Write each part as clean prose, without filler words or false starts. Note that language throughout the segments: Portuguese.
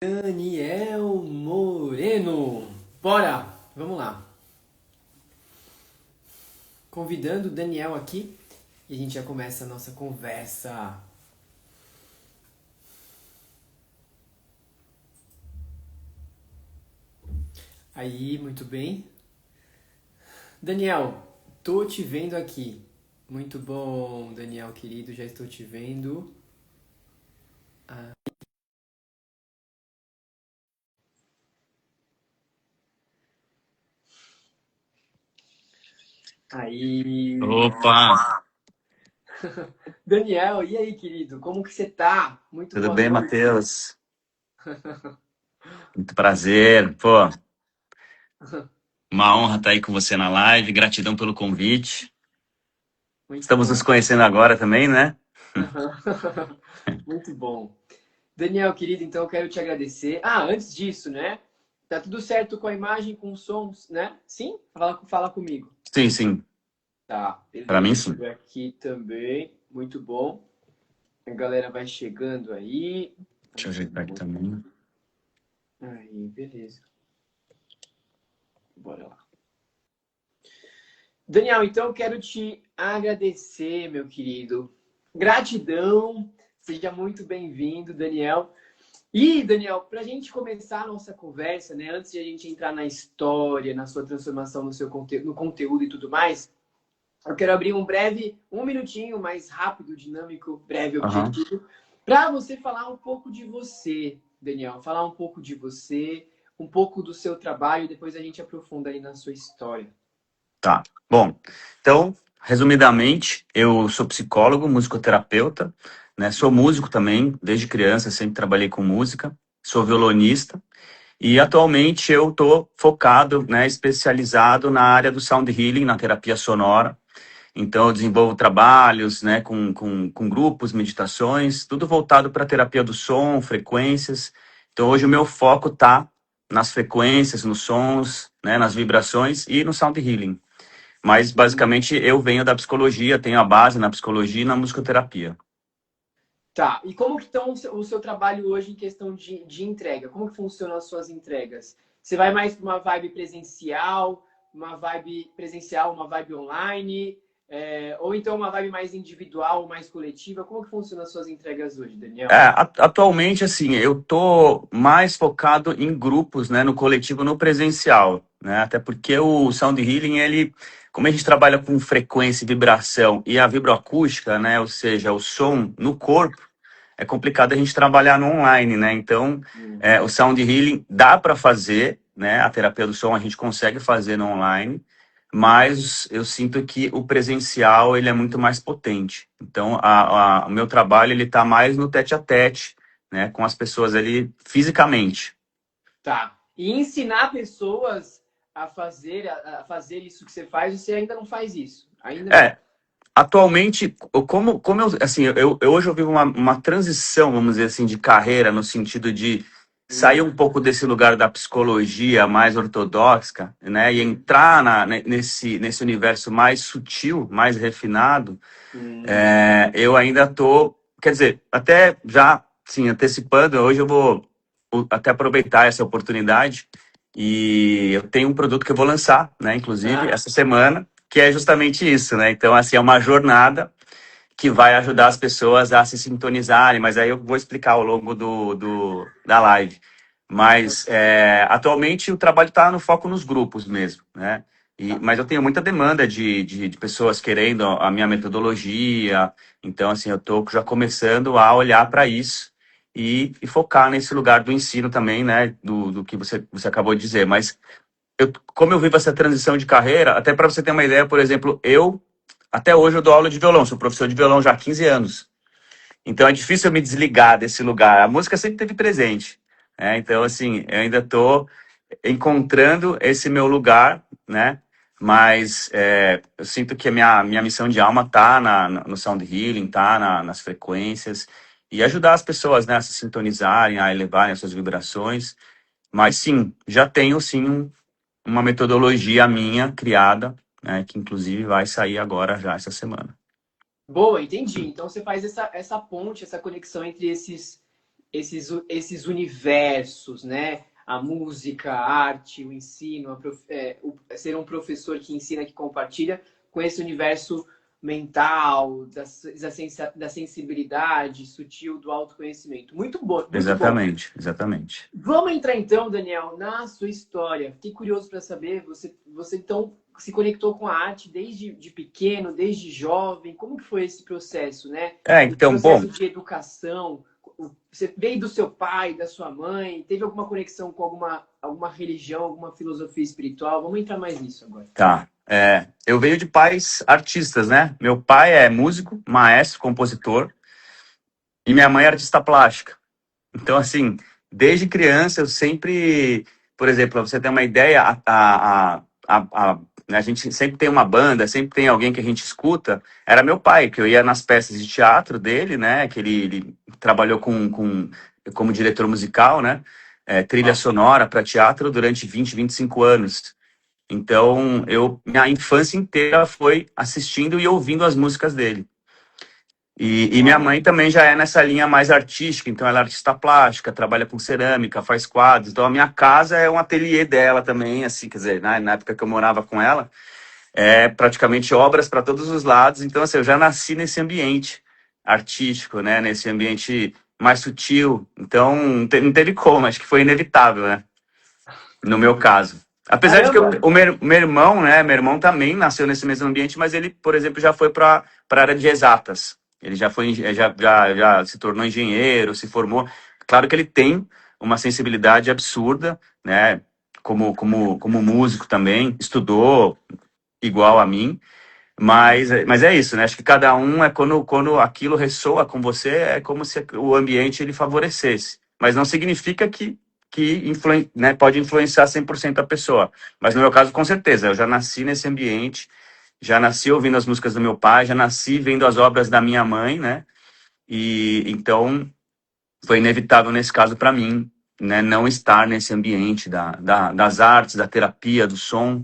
Daniel Moreno. Bora, vamos lá. Convidando o Daniel aqui e a gente já começa a nossa conversa. Aí, muito bem. Daniel, tô te vendo aqui. Muito bom, Daniel querido, já estou te vendo. Aí. Opa, Daniel, e aí, querido? Como que você tá? Muito tudo boa bem, noite. Matheus? Muito prazer. Pô, uma honra estar aí com você na live. Gratidão pelo convite. Muito Estamos nos bom. conhecendo agora também, né? Muito bom. Daniel, querido, então eu quero te agradecer. Ah, antes disso, né? Tá tudo certo com a imagem, com os sons, né? Sim? Fala comigo. Sim, sim. Tá, Para mim, beleza. sim. Por aqui também. Muito bom. A galera vai chegando aí. Deixa eu Vamos ajeitar aqui ver. também. Aí, beleza. Bora lá. Daniel, então eu quero te agradecer, meu querido. Gratidão. Seja muito bem-vindo, Daniel. E, Daniel, para a gente começar a nossa conversa, né, antes de a gente entrar na história, na sua transformação no seu no conteúdo e tudo mais, eu quero abrir um minutinho mais rápido, dinâmico, breve, Aham. objetivo, para você falar um pouco de você, Daniel. Falar um pouco de você, um pouco do seu trabalho, depois a gente aprofunda aí na sua história. Tá. Bom, então, resumidamente, eu sou psicólogo, musicoterapeuta, né? Sou músico também, desde criança, sempre trabalhei com música. Sou violonista. E atualmente eu estou focado, né, especializado na área do sound healing, na terapia sonora. Então eu desenvolvo trabalhos, né, com grupos, meditações, tudo voltado para a terapia do som, frequências. Então hoje o meu foco está nas frequências, nos sons, né, nas vibrações e no sound healing. Mas basicamente eu venho da psicologia, tenho a base na psicologia e na musicoterapia. Tá, e como que estão o seu trabalho hoje em questão de entrega? Como que funcionam as suas entregas? Você vai mais para uma vibe online, ou então uma vibe mais individual, mais coletiva? Como que funcionam as suas entregas hoje, Daniel? Atualmente, assim, eu tô mais focado em grupos, né, no coletivo, no presencial, né, até porque o Sound Healing, ele, como a gente trabalha com frequência e vibração e a vibroacústica, né, ou seja, o som no corpo, é complicado a gente trabalhar no online, né, então, o Sound Healing dá para fazer, né, a terapia do som a gente consegue fazer no online, mas eu sinto que o presencial ele é muito mais potente. Então, o meu trabalho ele está mais no tete a tete, né, com as pessoas ali fisicamente. Tá. E ensinar pessoas a fazer isso que você faz, você ainda não faz isso. Ainda não. É, atualmente, como eu, assim, eu hoje eu vivo uma transição, vamos dizer assim, de carreira, no sentido de sair um pouco desse lugar da psicologia mais ortodoxa, né, e entrar nesse universo mais sutil, mais refinado. Hum, Eu ainda tô, quer dizer, até já, sim, antecipando, hoje eu vou até aproveitar essa oportunidade e eu tenho um produto que eu vou lançar, né, inclusive, ah, essa semana, que é justamente isso, né? Então, assim, é uma jornada que vai ajudar as pessoas a se sintonizarem, mas aí eu vou explicar ao longo da live. Mas atualmente o trabalho está no foco nos grupos mesmo, né? tá. Mas eu tenho muita demanda de pessoas querendo a minha metodologia, então assim, eu estou já começando a olhar para isso e focar nesse lugar do ensino também, né? Do que você acabou de dizer. Mas como eu vivo essa transição de carreira, até para você ter uma ideia, por exemplo, até hoje eu dou aula de violão, sou professor de violão já há 15 anos. Então é difícil eu me desligar desse lugar. A música sempre esteve presente. Né? Então, assim, eu ainda estou encontrando esse meu lugar, né? Mas eu sinto que a minha missão de alma tá no sound healing, tá nas frequências e ajudar as pessoas, né, a se sintonizarem, a elevarem as suas vibrações. Mas sim, já tenho sim uma metodologia minha criada, né, que inclusive vai sair agora já essa semana. Boa, entendi. Então você faz essa ponte, essa conexão entre esses universos, né? A música, a arte, o ensino, ser um professor que ensina, que compartilha, com esse universo mental, da sensibilidade sutil, do autoconhecimento. Muito bom, muito bom. Exatamente, exatamente. Vamos entrar então, Daniel, na sua história. Fiquei curioso para saber, você então se conectou com a arte desde de pequeno, desde jovem. Como que foi esse processo, né? Esse Então, bom, processo de educação. Você veio do seu pai, da sua mãe? Teve alguma conexão com alguma religião, alguma filosofia espiritual? Vamos entrar mais nisso agora. tá. Eu venho de pais artistas, né? Meu pai é músico, maestro, compositor, e minha mãe é artista plástica. Então, assim, desde criança eu sempre, por exemplo, pra você ter uma ideia, a gente sempre tem uma banda, sempre tem alguém que a gente escuta. Era meu pai, que eu ia nas peças de teatro dele, né? Que ele trabalhou como diretor musical, né? Trilha sonora para teatro durante 25 anos. Então, minha infância inteira foi assistindo e ouvindo as músicas dele. E minha mãe também já é nessa linha mais artística, então ela é artista plástica, trabalha com cerâmica, faz quadros. Então a minha casa é um ateliê dela também, assim, quer dizer, na época que eu morava com ela, praticamente obras para todos os lados. Então, assim, eu já nasci nesse ambiente artístico, né? Nesse ambiente mais sutil. Então, não teve como, acho que foi inevitável, né? No meu caso. Apesar de que Caramba! o meu irmão, né? Meu irmão também nasceu nesse mesmo ambiente, mas ele, por exemplo, já foi para a área de exatas. Ele já foi, já se tornou engenheiro, se formou. Claro que ele tem uma sensibilidade absurda, né? Como músico também, estudou igual a mim, mas é isso, né? Acho que cada um quando aquilo ressoa com você, é como se o ambiente ele favorecesse. Mas não significa né, pode influenciar 100% a pessoa. Mas no meu caso, com certeza, eu já nasci nesse ambiente, já nasci ouvindo as músicas do meu pai, já nasci vendo as obras da minha mãe, né? E então foi inevitável nesse caso para mim, né, não estar nesse ambiente das artes, da terapia, do som.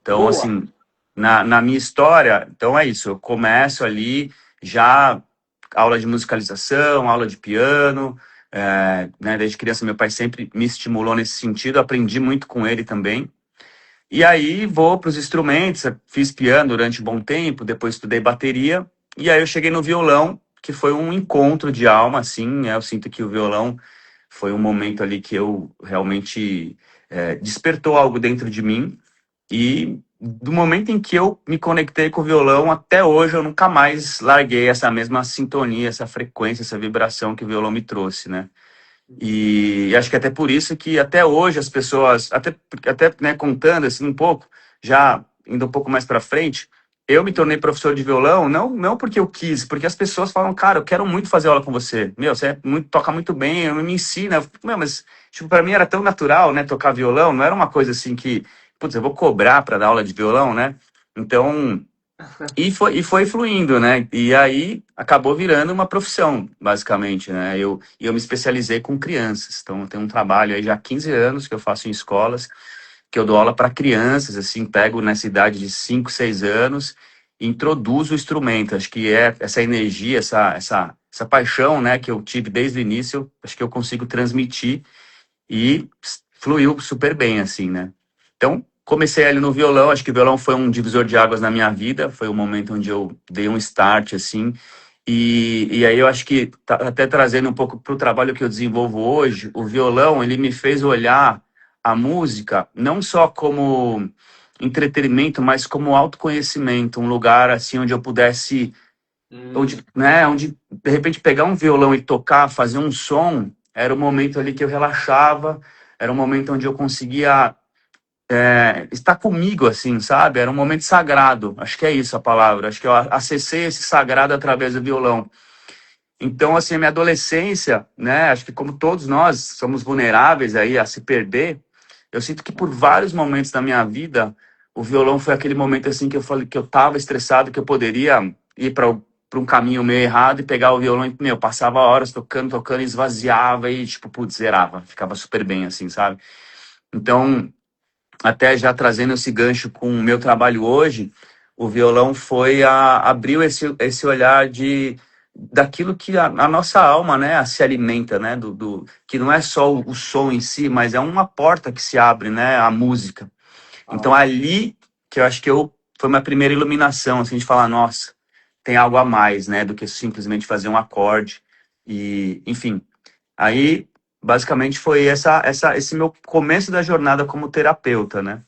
Então, Boa! assim, na minha história, então é isso, eu começo ali já aula de musicalização, aula de piano, né, desde criança meu pai sempre me estimulou nesse sentido, aprendi muito com ele também. E aí vou para os instrumentos, fiz piano durante um bom tempo, depois estudei bateria, e aí eu cheguei no violão, que foi um encontro de alma, assim, né, eu sinto que o violão foi um momento ali que eu realmente despertou algo dentro de mim, e do momento em que eu me conectei com o violão, até hoje eu nunca mais larguei essa mesma sintonia, essa frequência, essa vibração que o violão me trouxe, né? E acho que até por isso que até hoje as pessoas, até né, contando assim um pouco, já indo um pouco mais para frente, eu me tornei professor de violão, não porque eu quis, porque as pessoas falam, cara, eu quero muito fazer aula com você. Meu, você toca muito bem, me ensina. Meu, mas tipo, para mim era tão natural, né, tocar violão, não era uma coisa assim que, putz, eu vou cobrar para dar aula de violão, né? Então, e foi fluindo, né? E aí acabou virando uma profissão, basicamente, né? Eu me especializei com crianças. Então, eu tenho um trabalho aí já há 15 anos que eu faço em escolas, que eu dou aula para crianças, assim, pego nessa idade de 5, 6 anos e introduzo o instrumento. Acho que é essa energia, essa paixão, né, que eu tive desde o início, acho que eu consigo transmitir e fluiu super bem, assim, né? Então, comecei ali no violão, acho que o violão foi um divisor de águas na minha vida, foi o momento onde eu dei um start, assim, e aí eu acho que, até trazendo um pouco para o trabalho que eu desenvolvo hoje, o violão, ele me fez olhar a música não só como entretenimento, mas como autoconhecimento, um lugar, assim, onde eu pudesse, onde, de repente, pegar um violão e tocar, fazer um som, era o momento ali que eu relaxava, era um momento onde eu conseguia estar comigo, assim, sabe? Era um momento sagrado, acho que é isso a palavra, acho que eu acessei esse sagrado através do violão. Então, assim, a minha adolescência, né, acho que como todos nós somos vulneráveis aí a se perder, eu sinto que por vários momentos da minha vida, o violão foi aquele momento, assim, que eu falei que eu tava estressado, que eu poderia ir para um caminho meio errado e pegar o violão e, meu, passava horas tocando, esvaziava e, tipo, putz, zerava, ficava super bem, assim, sabe? Então, até já trazendo esse gancho com o meu trabalho hoje, o violão abriu esse olhar daquilo que a nossa alma, né, se alimenta, né, que não é só o som em si, mas é uma porta que se abre, né, a música. Então Uau. ali que eu acho que foi minha primeira iluminação, assim, de falar, nossa, tem algo a mais, né, do que simplesmente fazer um acorde e, enfim. Aí, basicamente, foi esse meu começo da jornada como terapeuta, né?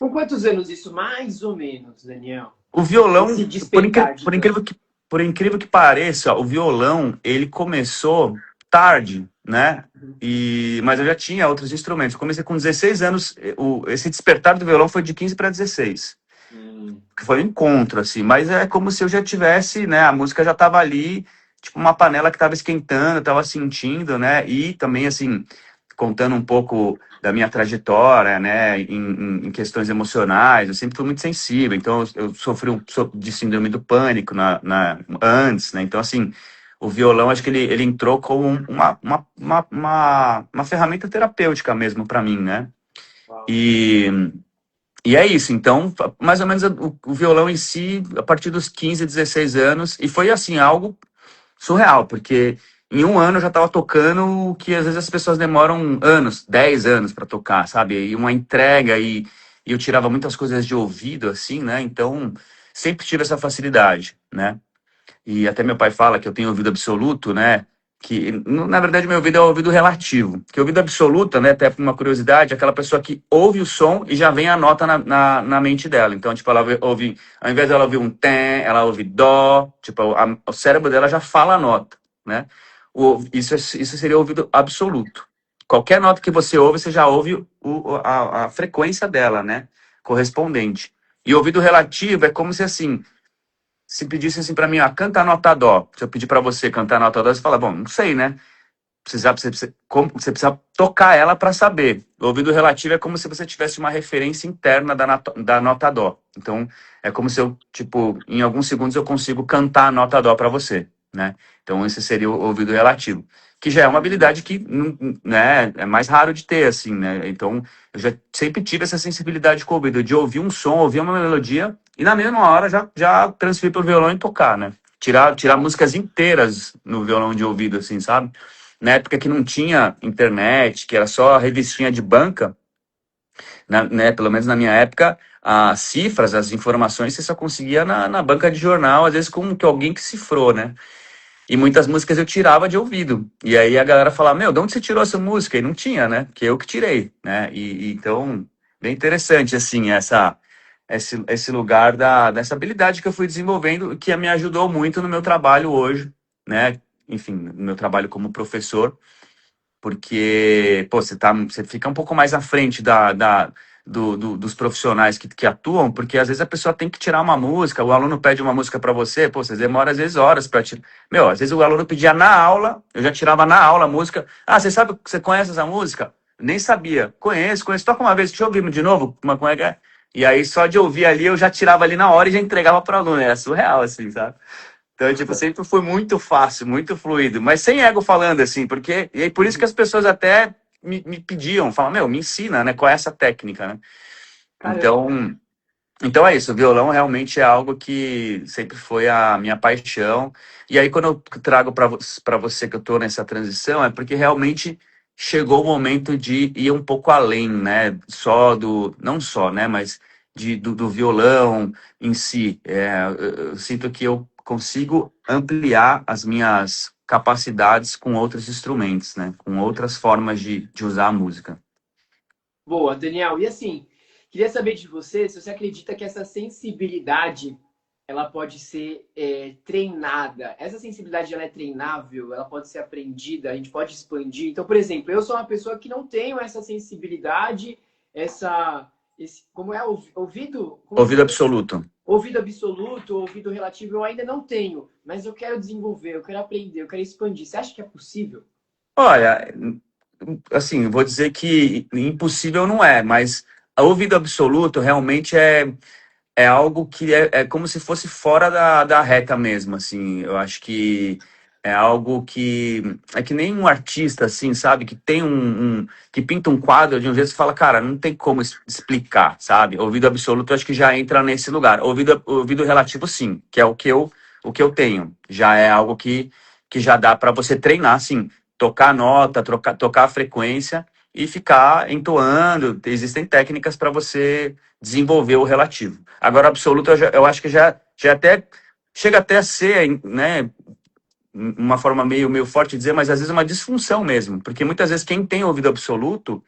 Com quantos anos isso, mais ou menos, Daniel? O violão, Esse despertar, digamos. por incrível que pareça, o violão, ele começou tarde, né? Uhum. Mas eu já tinha outros instrumentos. Eu comecei com 16 anos, esse despertar do violão foi de 15 para 16. Que foi um encontro, assim, mas é como se eu já tivesse, né? A música já estava ali, tipo uma panela que estava esquentando, eu estava sentindo, né? E também, assim, contando um pouco da minha trajetória, né, em questões emocionais, eu sempre fui muito sensível, então eu sofri de síndrome do pânico antes, né, então assim, o violão, acho que ele entrou como uma ferramenta terapêutica mesmo para mim, né, Uau. e, e é isso, então, mais ou menos o violão em si, a partir dos 15, 16 anos, e foi assim, algo surreal, porque em um ano eu já estava tocando o que às vezes as pessoas demoram anos, 10 anos para tocar, sabe? E uma entrega e eu tirava muitas coisas de ouvido, assim, né? Então, sempre tive essa facilidade, né? E até meu pai fala que eu tenho ouvido absoluto, né? Que, na verdade, meu ouvido é o ouvido relativo. Que ouvido absoluto, né? Até por uma curiosidade, é aquela pessoa que ouve o som e já vem a nota na mente dela. Então, tipo, ela ouve, ao invés dela ouvir um tem, ela ouve dó. Tipo, o cérebro dela já fala a nota, né? Isso seria ouvido absoluto. Qualquer nota que você ouve, você já ouve a frequência dela, né? Correspondente. E ouvido relativo é como se, assim, se pedisse assim para mim, canta a nota dó. Se eu pedir para você cantar a nota dó, você fala, bom, não sei, né? Você precisa tocar ela para saber. O ouvido relativo é como se você tivesse uma referência interna da nota dó. Então, é como se eu, tipo, em alguns segundos eu consigo cantar a nota dó para você, né? Então, esse seria o ouvido relativo, que já é uma habilidade que, né, é mais raro de ter, assim, né? Então, eu já sempre tive essa sensibilidade com o ouvido, de ouvir um som, ouvir uma melodia, e na mesma hora já transferir para o violão e tocar, né? Tirar músicas inteiras no violão de ouvido, assim, sabe? Na época que não tinha internet, que era só revistinha de banca, né, pelo menos na minha época, as cifras, as informações, você só conseguia na banca de jornal, às vezes com que alguém que cifrou, né? E muitas músicas eu tirava de ouvido. E aí a galera falava, meu, de onde você tirou essa música? E não tinha, né? Que eu que tirei, né? Então, bem interessante, assim, esse lugar dessa habilidade que eu fui desenvolvendo, que me ajudou muito no meu trabalho hoje, né? Enfim, no meu trabalho como professor, porque, pô, você fica um pouco mais à frente dos profissionais que atuam, porque às vezes a pessoa tem que tirar uma música, o aluno pede uma música para você, pô, você demora às vezes horas para tirar. Meu, às vezes o aluno pedia na aula, eu já tirava na aula a música. Ah, você conhece essa música? Nem sabia. Conheço, toca uma vez, deixa eu ouvir de novo, como é que é? E aí, só de ouvir ali, eu já tirava ali na hora e já entregava para o aluno. Era surreal, assim, sabe? Então, tipo, sempre foi muito fácil, muito fluido, mas sem ego falando, assim, porque. E aí, por isso que as pessoas até me pediam, falam, meu, me ensina, né? Qual é essa técnica, né? Caramba. Então é isso, o violão realmente é algo que sempre foi a minha paixão. E aí, quando eu trago para você que eu tô nessa transição, é porque realmente chegou o momento de ir um pouco além, né? Não só, né? Mas do violão em si. Eu sinto que eu consigo ampliar as minhas capacidades com outros instrumentos, né? Com outras formas de usar a música. Boa, Daniel. E assim, queria saber de você se você acredita que essa sensibilidade ela pode ser treinada. Essa sensibilidade ela é treinável, ela pode ser aprendida, a gente pode expandir. Então, por exemplo, eu sou uma pessoa que não tenho essa sensibilidade, como é ouvido? Como você Ouvido falou? absoluto. Ouvido absoluto, ouvido relativo, eu ainda não tenho, mas eu quero desenvolver, eu quero aprender, eu quero expandir. Você acha que é possível? Olha, assim, vou dizer que impossível não é, mas a ouvido absoluto realmente é algo que é como se fosse fora da reta mesmo, assim. Eu acho que é algo que é que nem um artista, assim, sabe? Que tem que pinta um quadro de um jeito e fala, cara, não tem como explicar, sabe? Ouvido absoluto, eu acho que já entra nesse lugar. Ouvido relativo, sim, que é o que eu o que eu tenho. Já é algo que já dá para você treinar, assim, tocar a nota, tocar a frequência e ficar entoando. Existem técnicas para você desenvolver o relativo. Agora, absoluto, eu acho que já até chega até a ser, né, uma forma meio forte de dizer, mas às vezes é uma disfunção mesmo, porque muitas vezes quem tem ouvido absoluto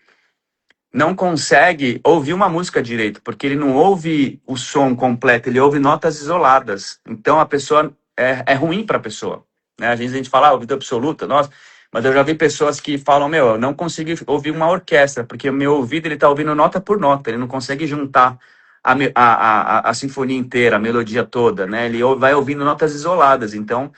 não consegue ouvir uma música direito, porque ele não ouve o som completo, ele ouve notas isoladas. Então a pessoa é ruim para a pessoa. Né? Às vezes a gente fala, ouvido absoluto, nossa, mas eu já vi pessoas que falam, meu, eu não consigo ouvir uma orquestra, porque o meu ouvido ele está ouvindo nota por nota, ele não consegue juntar a sinfonia inteira, a melodia toda, né? Ele vai ouvindo notas isoladas. Então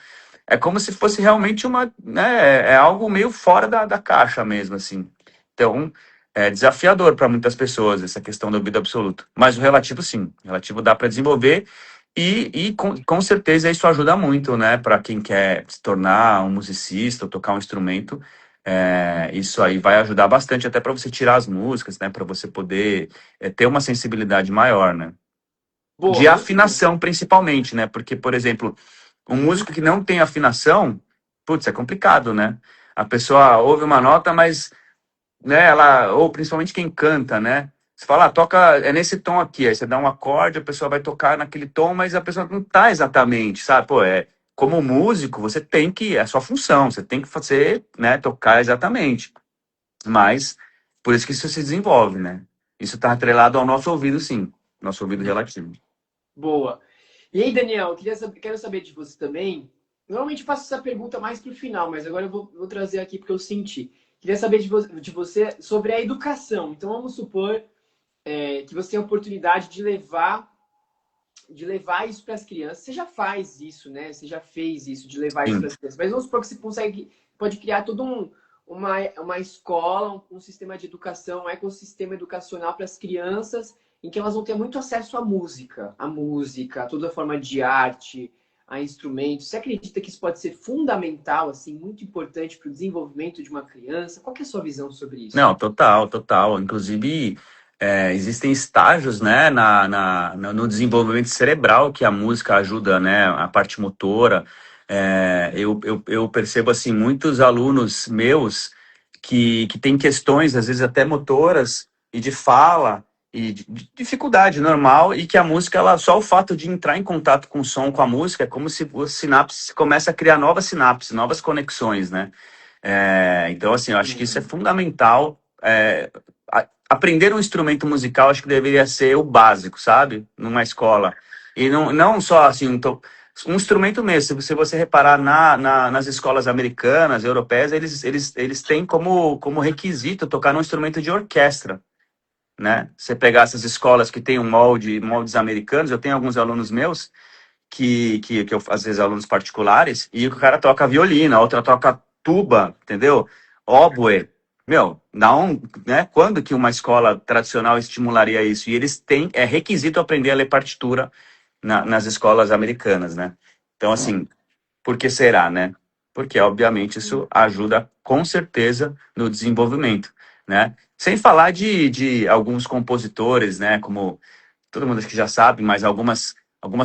é como se fosse realmente uma, né, é algo meio fora da caixa mesmo, assim. Então, é desafiador para muitas pessoas essa questão do ouvido absoluto. Mas o relativo, sim. O relativo dá para desenvolver e com certeza isso ajuda muito, né, para quem quer se tornar um musicista ou tocar um instrumento. Isso aí vai ajudar bastante até para você tirar as músicas, né, para você poder ter uma sensibilidade maior, né? Boa, De muito bom. afinação, principalmente, né? Porque, por exemplo, um músico que não tem afinação, putz, é complicado, né? A pessoa ouve uma nota, mas, né, ela, ou principalmente quem canta, né? Você fala, toca, é nesse tom aqui, aí você dá um acorde, a pessoa vai tocar naquele tom, mas a pessoa não tá exatamente, sabe? Pô, como músico, você tem que, é a sua função, você tem que fazer, né, tocar exatamente. Mas, por isso que isso se desenvolve, né? Isso tá atrelado ao nosso ouvido, sim, nosso ouvido relativo. Boa. E aí, Daniel, quero saber de você também. Normalmente eu faço essa pergunta mais para o final, mas agora eu vou trazer aqui porque eu senti. Queria saber de você sobre a educação. Então, vamos supor que você tem a oportunidade de levar isso para as crianças. Você já faz isso, né? Você já fez isso, de levar isso para Sim. as crianças. Mas vamos supor que você pode criar todo uma escola, um sistema de educação, um ecossistema educacional para as crianças, em que elas vão ter muito acesso à música, a toda forma de arte, a instrumentos. Você acredita que isso pode ser fundamental, assim, muito importante para o desenvolvimento de uma criança? Qual que é a sua visão sobre isso? Não, total, total. Inclusive, existem estágios, né, no desenvolvimento cerebral que a música ajuda, né, a parte motora. Eu percebo, assim, muitos alunos meus que têm questões, às vezes até motoras e de fala e de dificuldade normal e que a música, ela, só o fato de entrar em contato com o som, com a música, é como se os sinapses começa a criar novas sinapses, novas conexões, né? Então, assim, eu acho que isso é fundamental. Aprender um instrumento musical, acho que deveria ser o básico, sabe? Numa escola. E não só, assim, um instrumento mesmo. Se você reparar nas escolas americanas, europeias, eles têm como requisito tocar num instrumento de orquestra, né? Você pegar essas escolas que têm moldes americanos, eu tenho alguns alunos meus que eu, às vezes, alunos particulares, e o cara toca violino, a outra toca tuba, entendeu? Oboe. Meu, né? Quando que uma escola tradicional estimularia isso? E eles têm, é requisito aprender a ler partitura nas escolas americanas, né? Então, assim, por que será, né? Porque, obviamente, isso ajuda com certeza no desenvolvimento, né? Sem falar de alguns compositores, né? Como todo mundo acho que já sabe, mas algumas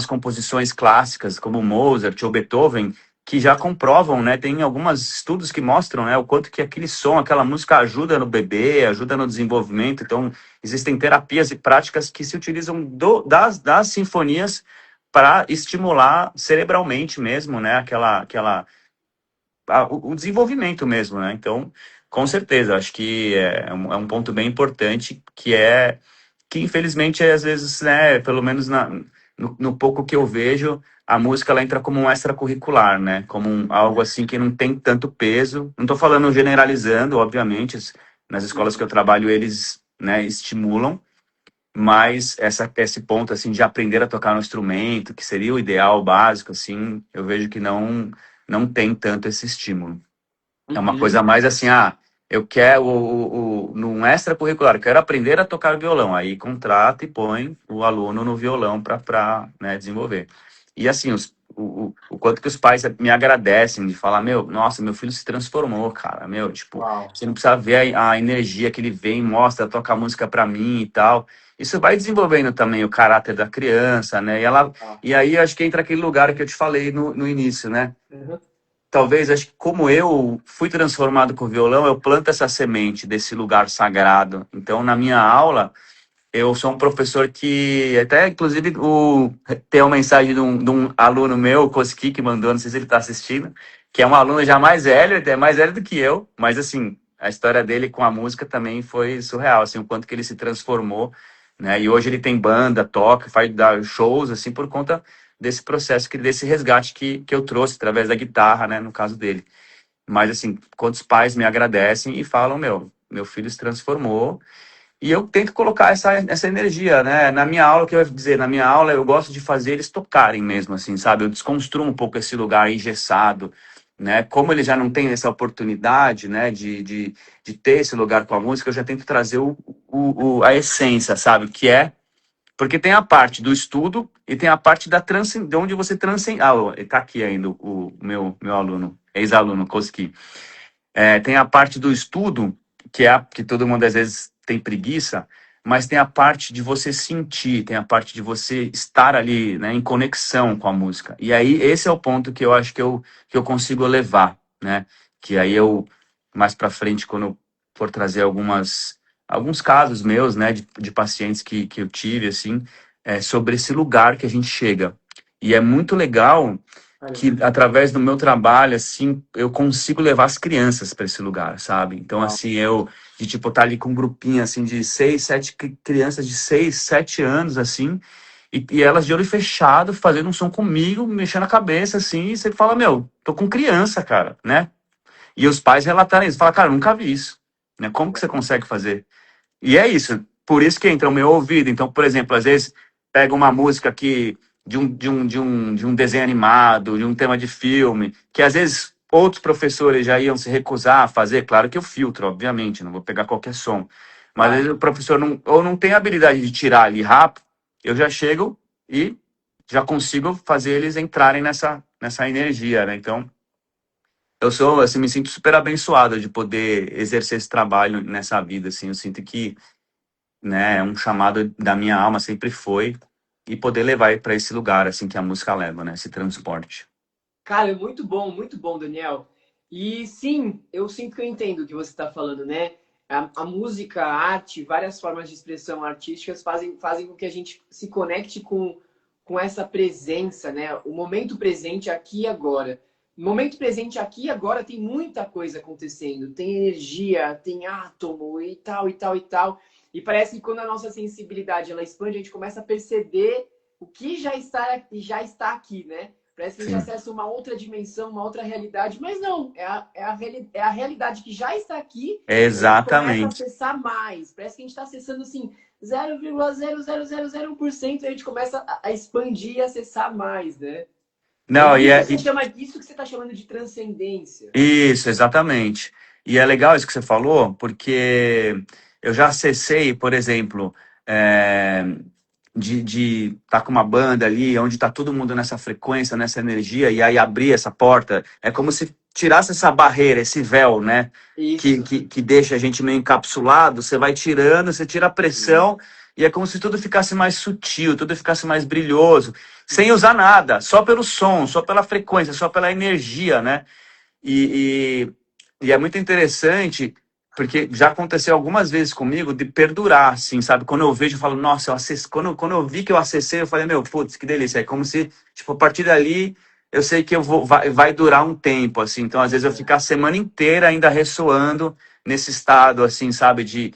composições clássicas, como Mozart ou Beethoven, que já comprovam, né? Tem alguns estudos que mostram, né, o quanto que aquele som, aquela música ajuda no bebê, ajuda no desenvolvimento. Então, existem terapias e práticas que se utilizam das sinfonias para estimular cerebralmente mesmo, né? O desenvolvimento mesmo, né? Então, com certeza, acho que é um ponto bem importante que infelizmente às vezes, né, pelo menos no pouco que eu vejo, a música ela entra como um extracurricular, né, como algo assim que não tem tanto peso. Não estou falando generalizando, obviamente, nas escolas que eu trabalho eles, né, estimulam, mas esse ponto assim de aprender a tocar um instrumento, que seria o ideal, o básico, assim, eu vejo que não tem tanto esse estímulo. É uma Uhum. coisa mais assim, eu quero, num extracurricular, eu quero aprender a tocar violão. Aí contrata e põe o aluno no violão para, né, desenvolver. E assim, o quanto que os pais me agradecem de falar, meu, nossa, meu filho se transformou, cara, meu, tipo, Uau. você não precisa ver a energia que ele vem, mostra, toca a música pra mim e tal. Isso vai desenvolvendo também o caráter da criança, né? Uau. E aí acho que entra aquele lugar que eu te falei no início, né? Uhum. Talvez, acho que como eu fui transformado com o violão, eu planto essa semente desse lugar sagrado. Então, na minha aula, eu sou um professor que, até inclusive, tem uma mensagem de um aluno meu, o Koski, que mandou, não sei se ele está assistindo, que é um aluno já mais velho, ele é mais velho do que eu, mas assim, a história dele com a música também foi surreal, assim, o quanto que ele se transformou, né? E hoje ele tem banda, toca, faz dar shows, assim, por conta desse processo, desse resgate que eu trouxe através da guitarra, né, no caso dele. Mas assim, quantos pais me agradecem e falam, meu filho se transformou, e eu tento colocar essa energia, né? Na minha aula, o que eu ia dizer? Na minha aula, eu gosto de fazer eles tocarem mesmo, assim, sabe? Eu desconstruo um pouco esse lugar engessado, né? Como ele já não tem essa oportunidade, né, de ter esse lugar com a música, eu já tento trazer a essência, sabe? Que é. Porque tem a parte do estudo e tem a parte de onde você transcende. Ah, ele tá aqui ainda, o meu aluno, ex-aluno, Koski. Tem a parte do estudo, que é que todo mundo às vezes tem preguiça, mas tem a parte de você sentir, tem a parte de você estar ali, né, em conexão com a música. E aí esse é o ponto que eu acho que eu consigo levar, né? Que aí eu, mais para frente, quando eu for trazer alguns casos meus, né, de pacientes que eu tive, assim, sobre esse lugar que a gente chega. E é muito legal Olha. que através do meu trabalho, assim, eu consigo levar as crianças para esse lugar, sabe? Então, Uau. assim, eu, de tipo, estar ali com um grupinho, assim, de 6, 7 crianças de 6, 7 anos, assim, e elas de olho fechado, fazendo um som comigo, mexendo a cabeça, assim, e você fala, meu, tô com criança, cara, né? E os pais relatarem isso, falam, cara, nunca vi isso, né? Como que você consegue fazer? E é isso, por isso que entra o meu ouvido. Então, por exemplo, às vezes pega uma música que de um desenho animado, de um tema de filme, que às vezes outros professores já iam se recusar a fazer, claro que eu filtro, obviamente, não vou pegar qualquer som. Mas às Claro. vezes o professor não tem a habilidade de tirar ali rápido, eu já chego e já consigo fazer eles entrarem nessa energia, né? Então, eu sou, assim, me sinto super abençoado de poder exercer esse trabalho nessa vida, assim, eu sinto que, né, é um chamado da minha alma, sempre foi, e poder levar para esse lugar, assim, que a música leva, né, esse transporte. Cara, é muito bom, Daniel. E sim, eu sinto que eu entendo o que você está falando, né? A música, a arte, várias formas de expressão artísticas fazem com que a gente se conecte com essa presença, né? O momento presente aqui e agora. No momento presente aqui e agora tem muita coisa acontecendo. Tem energia, tem átomo e tal, e tal, e tal. E parece que quando a nossa sensibilidade ela expande, a gente começa a perceber o que já está aqui, né? Parece que a gente Sim. acessa uma outra dimensão, uma outra realidade, mas não, é a realidade que já está aqui e a gente começa a Exatamente. acessar mais. Parece que a gente está acessando assim 0,0001% e a gente começa a expandir e acessar mais, né? É Não, isso que você chama, isso que você está chamando de transcendência. isso, exatamente. E é legal isso que você falou, porque eu já acessei, por exemplo, é, de estar com uma banda ali, onde está todo mundo nessa frequência, nessa energia, e aí abrir essa porta, é como se tirasse essa barreira, esse véu, né? Isso. Que deixa a gente meio encapsulado, você vai tirando, você tira a pressão, e é como se tudo ficasse mais sutil, tudo ficasse mais brilhoso, sem usar nada, só pelo som, só pela frequência, só pela energia, né? E, e é muito interessante, porque já aconteceu algumas vezes comigo de perdurar, assim, sabe? Quando eu vejo, eu falo, nossa, eu acessei. Quando eu vi que eu acessei, eu falei, meu, putz, que delícia. É como se, tipo, a partir dali, eu sei que vai durar um tempo, assim. Então, às vezes, eu ficar a semana inteira ainda ressoando nesse estado, assim, sabe? De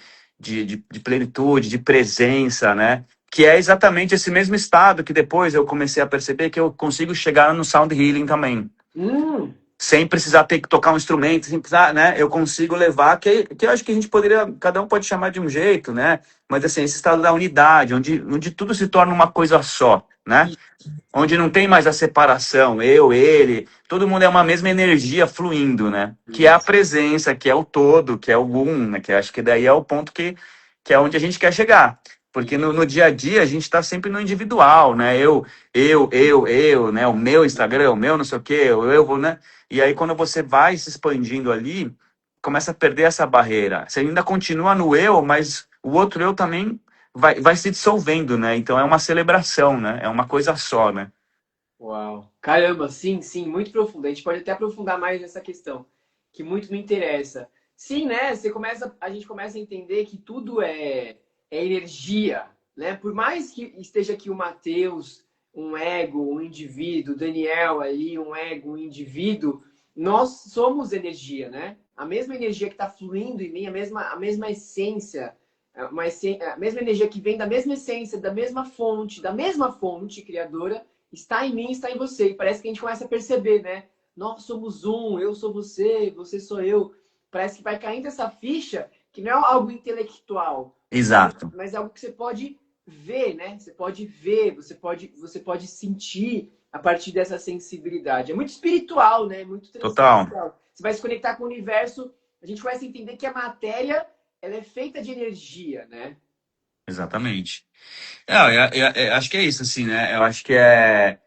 plenitude, de presença, né? Que é exatamente esse mesmo estado que depois eu comecei a perceber que eu consigo chegar no sound healing também Hum, sem precisar ter que tocar um instrumento, sem precisar, né? Eu consigo levar, que eu acho que a gente poderia, cada um pode chamar de um jeito, né? Mas assim, esse estado da unidade, onde tudo se torna uma coisa só, né? Onde não tem mais a separação, eu, ele, todo mundo é uma mesma energia fluindo, né? Que é a isso. presença, que é o todo, que é o um, né? Que acho que daí é o ponto que é onde a gente quer chegar. Porque no dia a dia a gente está sempre no individual, né? Eu, né? O meu Instagram, o meu não sei o quê, eu vou, né? E aí quando você vai se expandindo ali, começa a perder essa barreira. Você ainda continua no eu, mas o outro eu também vai se dissolvendo, né? Então é uma celebração, né? É uma coisa só, né? Uau. Caramba, sim, sim, muito profundo. A gente pode até aprofundar mais nessa questão, que muito me interessa. Sim, né? A gente começa a entender que tudo é energia, né? Por mais que esteja aqui o Matheus, um ego, um indivíduo, o Daniel aí, um ego, um indivíduo, nós somos energia, né? A mesma energia que está fluindo em mim, a mesma essência, a mesma energia que vem da mesma essência, da mesma fonte criadora está em mim, está em você. E parece que a gente começa a perceber, né? Nós somos um, eu sou você, você sou eu. Parece que vai caindo essa ficha que não é algo intelectual, Exato. mas é algo que você pode ver, né? Você pode ver, você pode sentir a partir dessa sensibilidade. É muito espiritual, né? Muito Total. transcendental. Você vai se conectar com o universo, a gente começa a entender que a matéria ela é feita de energia, né? Exatamente. Acho que é isso, assim, né? Eu acho que é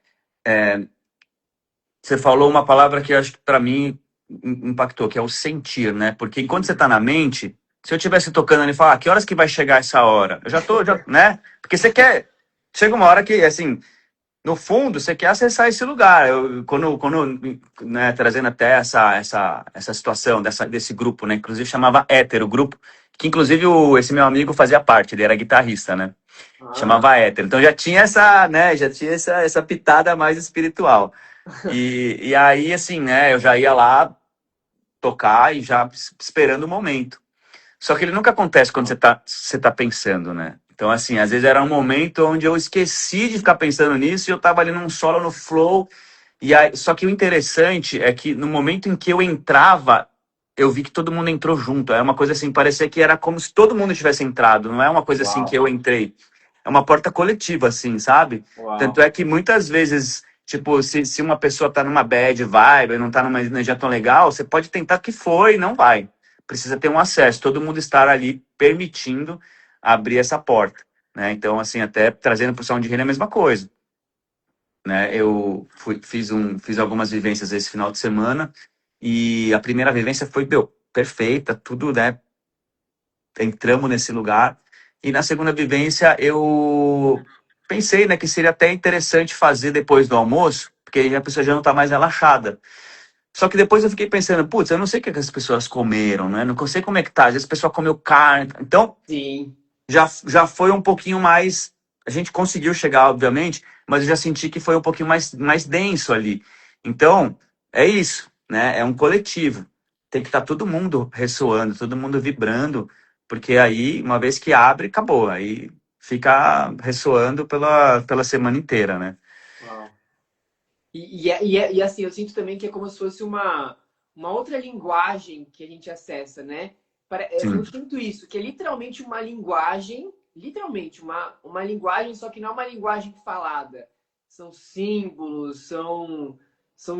você falou uma palavra que eu acho que para mim impactou, que é o sentir, né? Porque enquanto você tá na mente, se eu estivesse tocando ali e falar, que horas que vai chegar essa hora? Eu já tô, já, né? Porque você quer. Chega uma hora que, assim, no fundo, você quer acessar esse lugar. Né, trazendo até essa situação desse grupo, né? Inclusive chamava Éter, o grupo, que inclusive esse meu amigo fazia parte, ele era guitarrista, né? Ah, Chamava Éter. Então já tinha essa, né? Já tinha essa pitada mais espiritual. E aí, assim, né, eu já ia lá tocar e já esperando o momento. Só que ele nunca acontece quando você tá pensando, né? Então, assim, às vezes era um momento onde eu esqueci de ficar pensando nisso e eu tava ali num solo, no flow. E aí, só que o interessante é que no momento em que eu entrava, eu vi que todo mundo entrou junto. É uma coisa assim, parecia que era como se todo mundo tivesse entrado. Não é uma coisa assim que uau, eu entrei. É uma porta coletiva, assim, sabe? Tanto uau. é que muitas vezes, tipo, se uma pessoa tá numa bad vibe, não tá numa energia tão legal, você pode tentar que foi e não vai. Precisa ter um acesso, todo mundo estar ali permitindo abrir essa porta, né? Então, assim, até trazendo pro Sound Healing é a mesma coisa, né? Eu fiz algumas vivências esse final de semana e a primeira vivência foi, meu, perfeita, tudo, né? Entramos nesse lugar. E na segunda vivência eu pensei, né, que seria até interessante fazer depois do almoço, porque aí a pessoa já não está mais relaxada. Só que depois eu fiquei pensando, putz, eu não sei o que as pessoas comeram, né? Não sei como é que tá. Às vezes a pessoa comeu carne. Então, Sim. já foi um pouquinho mais. A gente conseguiu chegar, obviamente, mas eu já senti que foi um pouquinho mais denso ali. Então, é isso, né? É um coletivo. Tem que estar todo mundo ressoando, todo mundo vibrando, porque aí, uma vez que abre, acabou. Aí fica ressoando pela semana inteira, né? Uau. E assim, eu sinto também que é como se fosse uma outra linguagem que a gente acessa, né? Eu Sim. sinto isso, que é literalmente uma linguagem, literalmente uma linguagem, só que não é uma linguagem falada. São símbolos, são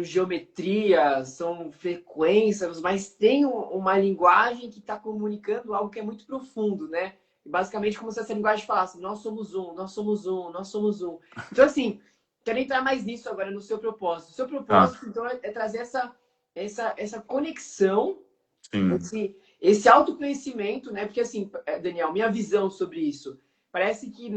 geometrias, são frequências, mas tem uma linguagem que está comunicando algo que é muito profundo, né? E basicamente como se essa linguagem falasse, nós somos um, nós somos um, nós somos um. Então, assim, quero entrar mais nisso agora no seu propósito. O seu Ah, propósito, então, é trazer essa conexão, sim. esse autoconhecimento, né? Porque, assim, Daniel, minha visão sobre isso, parece que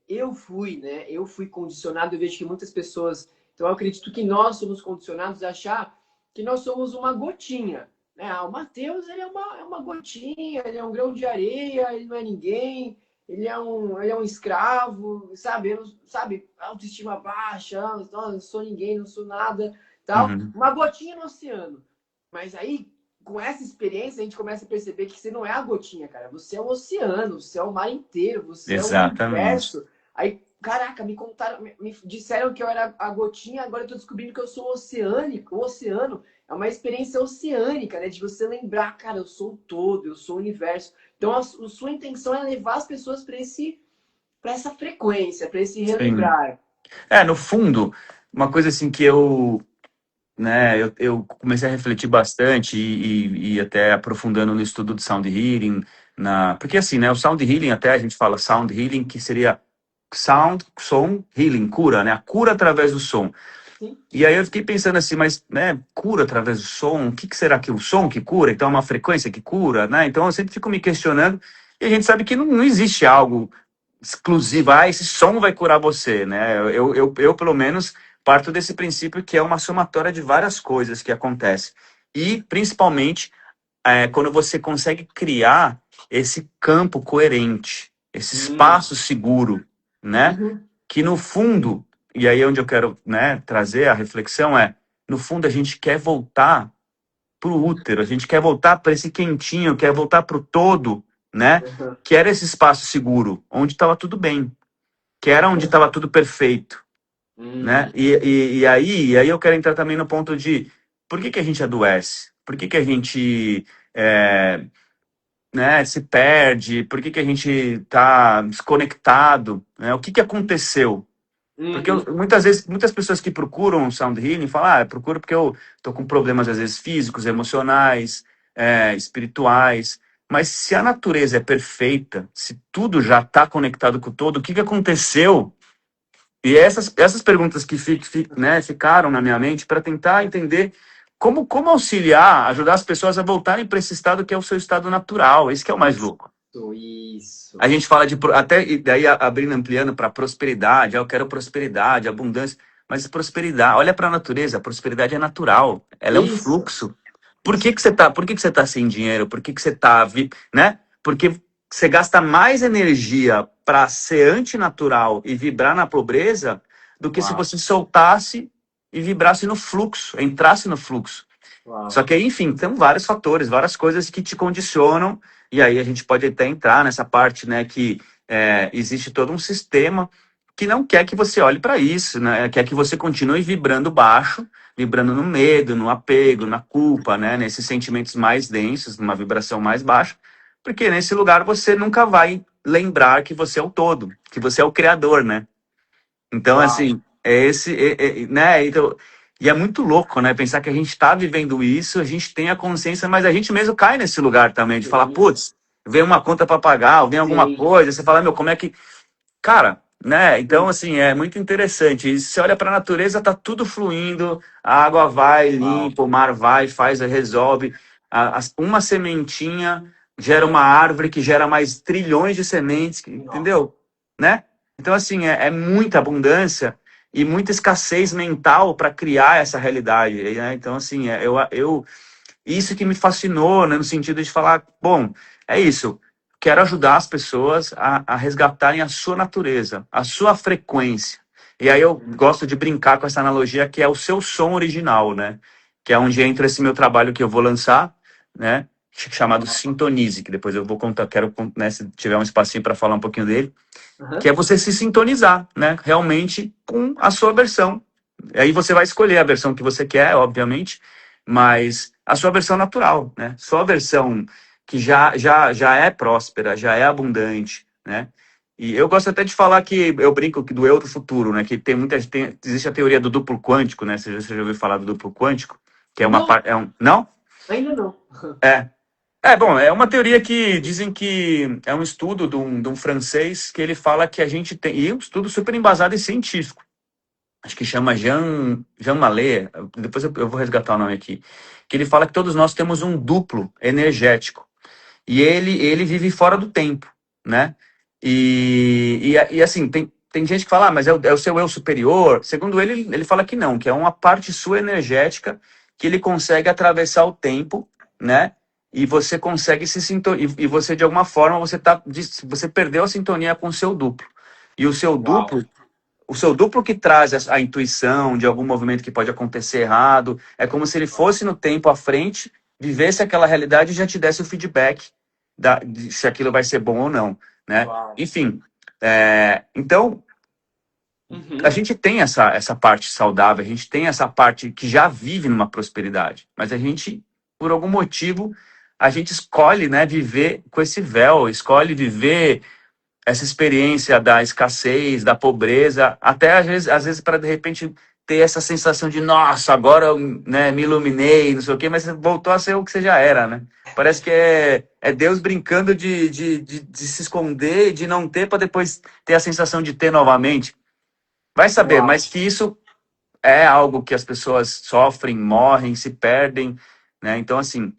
eu fui, né? Eu fui condicionado, eu vejo que muitas pessoas, então eu acredito que nós somos condicionados a achar que nós somos uma gotinha. Né? O Matheus, ele é uma gotinha, ele é um grão de areia, ele não é ninguém, ele é um escravo, sabe? Sabe? Autoestima baixa, não sou ninguém, não sou nada, tal. Uhum. Uma gotinha no oceano. Mas aí, com essa experiência, a gente começa a perceber que você não é a gotinha, cara. Você é o oceano, você é o mar inteiro, você é o Exatamente. universo. Aí, caraca, me contaram, me disseram que eu era a gotinha, agora eu tô descobrindo que eu sou oceânico. O oceano é uma experiência oceânica, né? De você lembrar, cara, eu sou o todo, eu sou o universo. Então, a sua intenção é levar as pessoas para essa frequência, para esse Sim. relembrar. No fundo, uma coisa assim que né, eu comecei a refletir bastante e até aprofundando no estudo do sound healing, porque assim, né, o sound healing, até a gente fala sound healing, que seria sound, som, healing, cura, né, a cura através do som. Sim. E aí eu fiquei pensando assim, mas, né, cura através do som, o que será que o som que cura? Então é uma frequência que cura, né? Então eu sempre fico me questionando, e a gente sabe que não existe algo exclusivo, esse som vai curar você, né? Eu pelo menos, parto desse princípio que é uma somatória de várias coisas que acontecem. E, principalmente, quando você consegue criar esse campo coerente, esse espaço seguro, né? Uhum. Que no fundo, e aí é onde eu quero, né, trazer a reflexão no fundo a gente quer voltar para o útero, a gente quer voltar para esse quentinho, quer voltar para o todo, né? Uhum. Que era esse espaço seguro, onde estava tudo bem, que era onde estava tudo perfeito, né? E aí eu quero entrar também no ponto de por que a gente adoece? Por que a gente né, se perde? Por que a gente está desconectado? Né? O que aconteceu? Porque muitas vezes, muitas pessoas que procuram sound healing falam, eu procuro porque eu tô com problemas, às vezes, físicos, emocionais, espirituais. Mas se a natureza é perfeita, se tudo já está conectado com o todo, o que aconteceu? E essas perguntas que né, ficaram na minha mente para tentar entender como auxiliar, ajudar as pessoas a voltarem para esse estado que é o seu estado natural. Esse que é o mais louco. Isso. A gente fala de até e daí abrindo, ampliando para prosperidade. Eu quero prosperidade, abundância, mas prosperidade. Olha para a natureza. A prosperidade é natural. Ela é um Isso. fluxo. Por que você tá sem dinheiro? Por que você tá, né? Porque você gasta mais energia para ser antinatural e vibrar na pobreza do que se Uau. você soltasse e vibrasse no fluxo, entrasse no fluxo. Uau. Só que aí, enfim, tem vários fatores, várias coisas que te condicionam, e aí a gente pode até entrar nessa parte, né, que existe todo um sistema que não quer que você olhe para isso, né, quer que você continue vibrando baixo, vibrando no medo, no apego, na culpa, né, nesses sentimentos mais densos, numa vibração mais baixa, porque nesse lugar você nunca vai lembrar que você é o todo, que você é o criador, né? Então, Uau. assim, né? Então, e é muito louco, né? Pensar que a gente está vivendo isso, a gente tem a consciência, mas a gente mesmo cai nesse lugar também, de falar, putz, vem uma conta para pagar, ou vem alguma Sim. coisa, você fala, meu, como é que. Cara, né? Então, assim, é muito interessante. E você olha para a natureza, tá tudo fluindo, a água vai, limpa, o mar vai, faz, resolve. Uma sementinha gera uma árvore que gera mais trilhões de sementes, entendeu? Né? Então, assim, é muita abundância e muita escassez mental para criar essa realidade. Né? Então, assim, isso que me fascinou, né, no sentido de falar, bom, é isso. Quero ajudar as pessoas a resgatarem a sua natureza, a sua frequência. E aí eu gosto de brincar com essa analogia que é o seu som original, né? Que é onde entra esse meu trabalho que eu vou lançar, né? Chamado Sintonize, que depois eu vou contar, quero, né, se tiver um espacinho para falar um pouquinho dele, que é você se sintonizar, né? Realmente com a sua versão. Aí você vai escolher a versão que você quer, obviamente, mas a sua versão natural, né? Sua versão que já é próspera, já é abundante, né? E eu gosto até de falar que eu brinco que do eu do futuro, né? Que existe a teoria do duplo quântico, né? Você já ouviu falar do duplo quântico? Que é uma Não, parte. Não? ainda não. É. Bom, é uma teoria que dizem que é um estudo de um francês que ele fala que a gente tem. E é um estudo super embasado e científico. Acho que chama Jean Mallet, depois eu vou resgatar o nome aqui. Que ele fala que todos nós temos um duplo energético. E ele vive fora do tempo, né? E assim, tem gente que fala, mas é o seu eu superior. Segundo ele fala que não, que é uma parte sua energética que ele consegue atravessar o tempo, né? E você consegue se sintonizar. E você, de alguma forma, você perdeu a sintonia com o seu duplo. E o seu duplo que traz a intuição de algum movimento que pode acontecer errado, é como se ele fosse no tempo à frente, vivesse aquela realidade e já te desse o feedback de se aquilo vai ser bom ou não, né? Enfim, então a gente tem essa parte saudável, a gente tem essa parte que já vive numa prosperidade, mas a gente, por algum motivo, a gente escolhe, né, viver com esse véu, escolhe viver essa experiência da escassez, da pobreza, até às vezes para de repente ter essa sensação de, nossa, agora eu, né, me iluminei, não sei o quê, mas você voltou a ser o que você já era, né? Parece que é Deus brincando de se esconder, de não ter, para depois ter a sensação de ter novamente. Vai saber, Uau. mas que isso é algo que as pessoas sofrem, morrem, se perdem, né? Então, assim,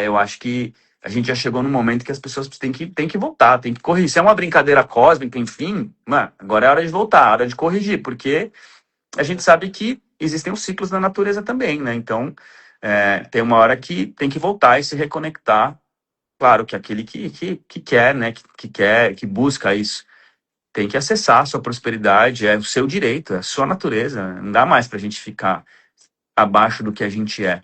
eu acho que a gente já chegou num momento que as pessoas têm que voltar, têm que corrigir. Se é uma brincadeira cósmica, enfim, mano, agora é hora de voltar, hora de corrigir, porque a gente sabe que existem os ciclos na natureza também, né? Então, tem uma hora que tem que voltar e se reconectar. Claro que aquele que quer, né? Que quer, que busca isso, tem que acessar a sua prosperidade, é o seu direito, é a sua natureza. Não dá mais pra gente ficar abaixo do que a gente é.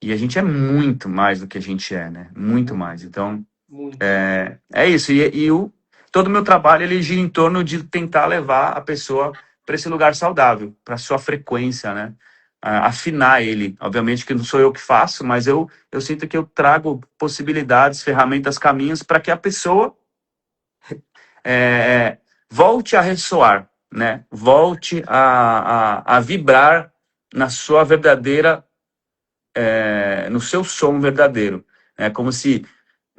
E a gente é muito mais do que a gente é, né? Muito Muito, mais. Então, muito. é isso. Todo o meu trabalho ele gira em torno de tentar levar a pessoa para esse lugar saudável, para sua frequência, né? Afinar ele. Obviamente que não sou eu que faço, mas eu sinto que eu trago possibilidades, ferramentas, caminhos para que a pessoa é, volte a ressoar, né? Volte a vibrar na sua verdadeira, no seu som verdadeiro. É como se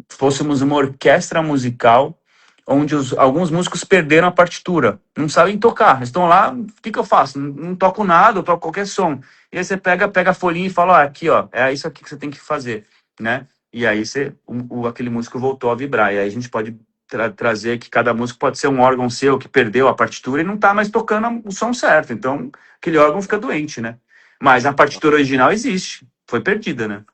fôssemos uma orquestra musical onde alguns músicos perderam a partitura, não sabem tocar, estão lá, o que eu faço? Não toco nada, eu toco qualquer som. E aí você pega a folhinha e fala, aqui, ó, é isso aqui que você tem que fazer, né? E aí aquele músico voltou a vibrar. E aí a gente pode trazer que cada músico pode ser um órgão seu que perdeu a partitura e não tá mais tocando o som certo. Então, aquele órgão fica doente, né? Mas a partitura original existe, foi perdida, né?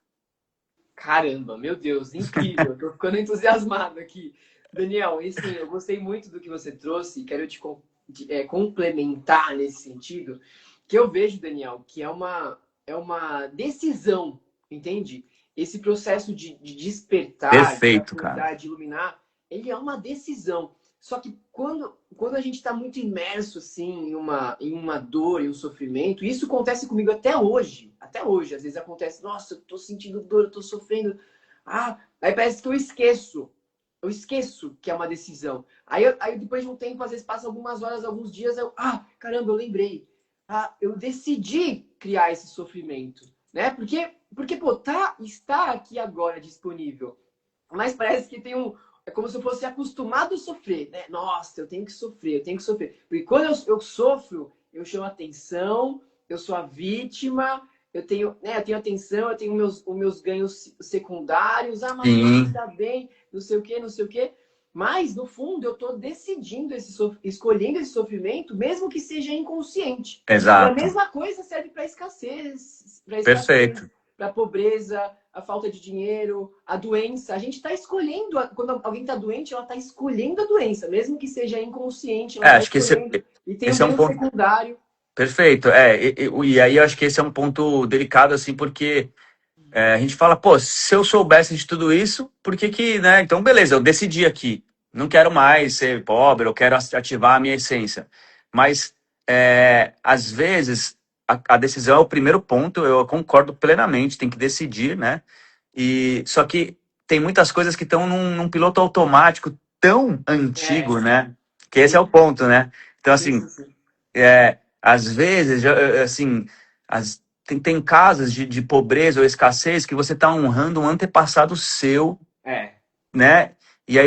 Caramba, meu Deus, incrível. Tô ficando entusiasmado aqui. Daniel, e sim, eu gostei muito do que você trouxe e quero complementar nesse sentido, que eu vejo, Daniel, que é uma decisão, entende? Esse processo de despertar, de Perfeito, cara. acordar, de iluminar, ele é uma decisão. Só que quando a gente está muito imerso assim, em uma dor e um sofrimento, isso acontece comigo até hoje. Até hoje, às vezes acontece, nossa, eu tô sentindo dor, eu tô sofrendo. Ah, aí parece que eu esqueço. Eu esqueço que é uma decisão. Aí depois de um tempo, às vezes passa algumas horas, alguns dias, caramba, eu lembrei. Ah, eu decidi criar esse sofrimento, né? Porque pô, está aqui agora disponível. Mas parece que tem é como se eu fosse acostumado a sofrer, né? Nossa, eu tenho que sofrer, eu tenho que sofrer. Porque quando eu sofro, eu chamo atenção, eu sou a vítima, eu tenho atenção, eu tenho os meus ganhos secundários. Ah, mas você Sim, está bem, não sei o quê, não sei o quê. Mas, no fundo, eu estou decidindo escolhendo esse sofrimento, mesmo que seja inconsciente. E a exato. mesma coisa serve para escassez, Perfeito. para pobreza, a falta de dinheiro, a doença. A gente está escolhendo, quando alguém está doente, ela está escolhendo a doença, mesmo que seja inconsciente, ela está Acho que escolhendo. E tem um esse é um ganho ponto secundário. perfeito. E aí eu acho que esse é um ponto delicado, assim, porque a gente fala, pô, se eu soubesse de tudo isso, por que que, né? Então, beleza, eu decidi aqui. Não quero mais ser pobre, eu quero ativar a minha essência. Mas, às vezes, a decisão é o primeiro ponto, eu concordo plenamente, tem que decidir, né? Só que tem muitas coisas que estão num piloto automático tão É, antigo, né? Que esse é o sim, ponto, né? Então, sim, assim, sim, sim. às vezes, assim, tem casos de pobreza ou escassez que você está honrando um antepassado seu, É, né? E aí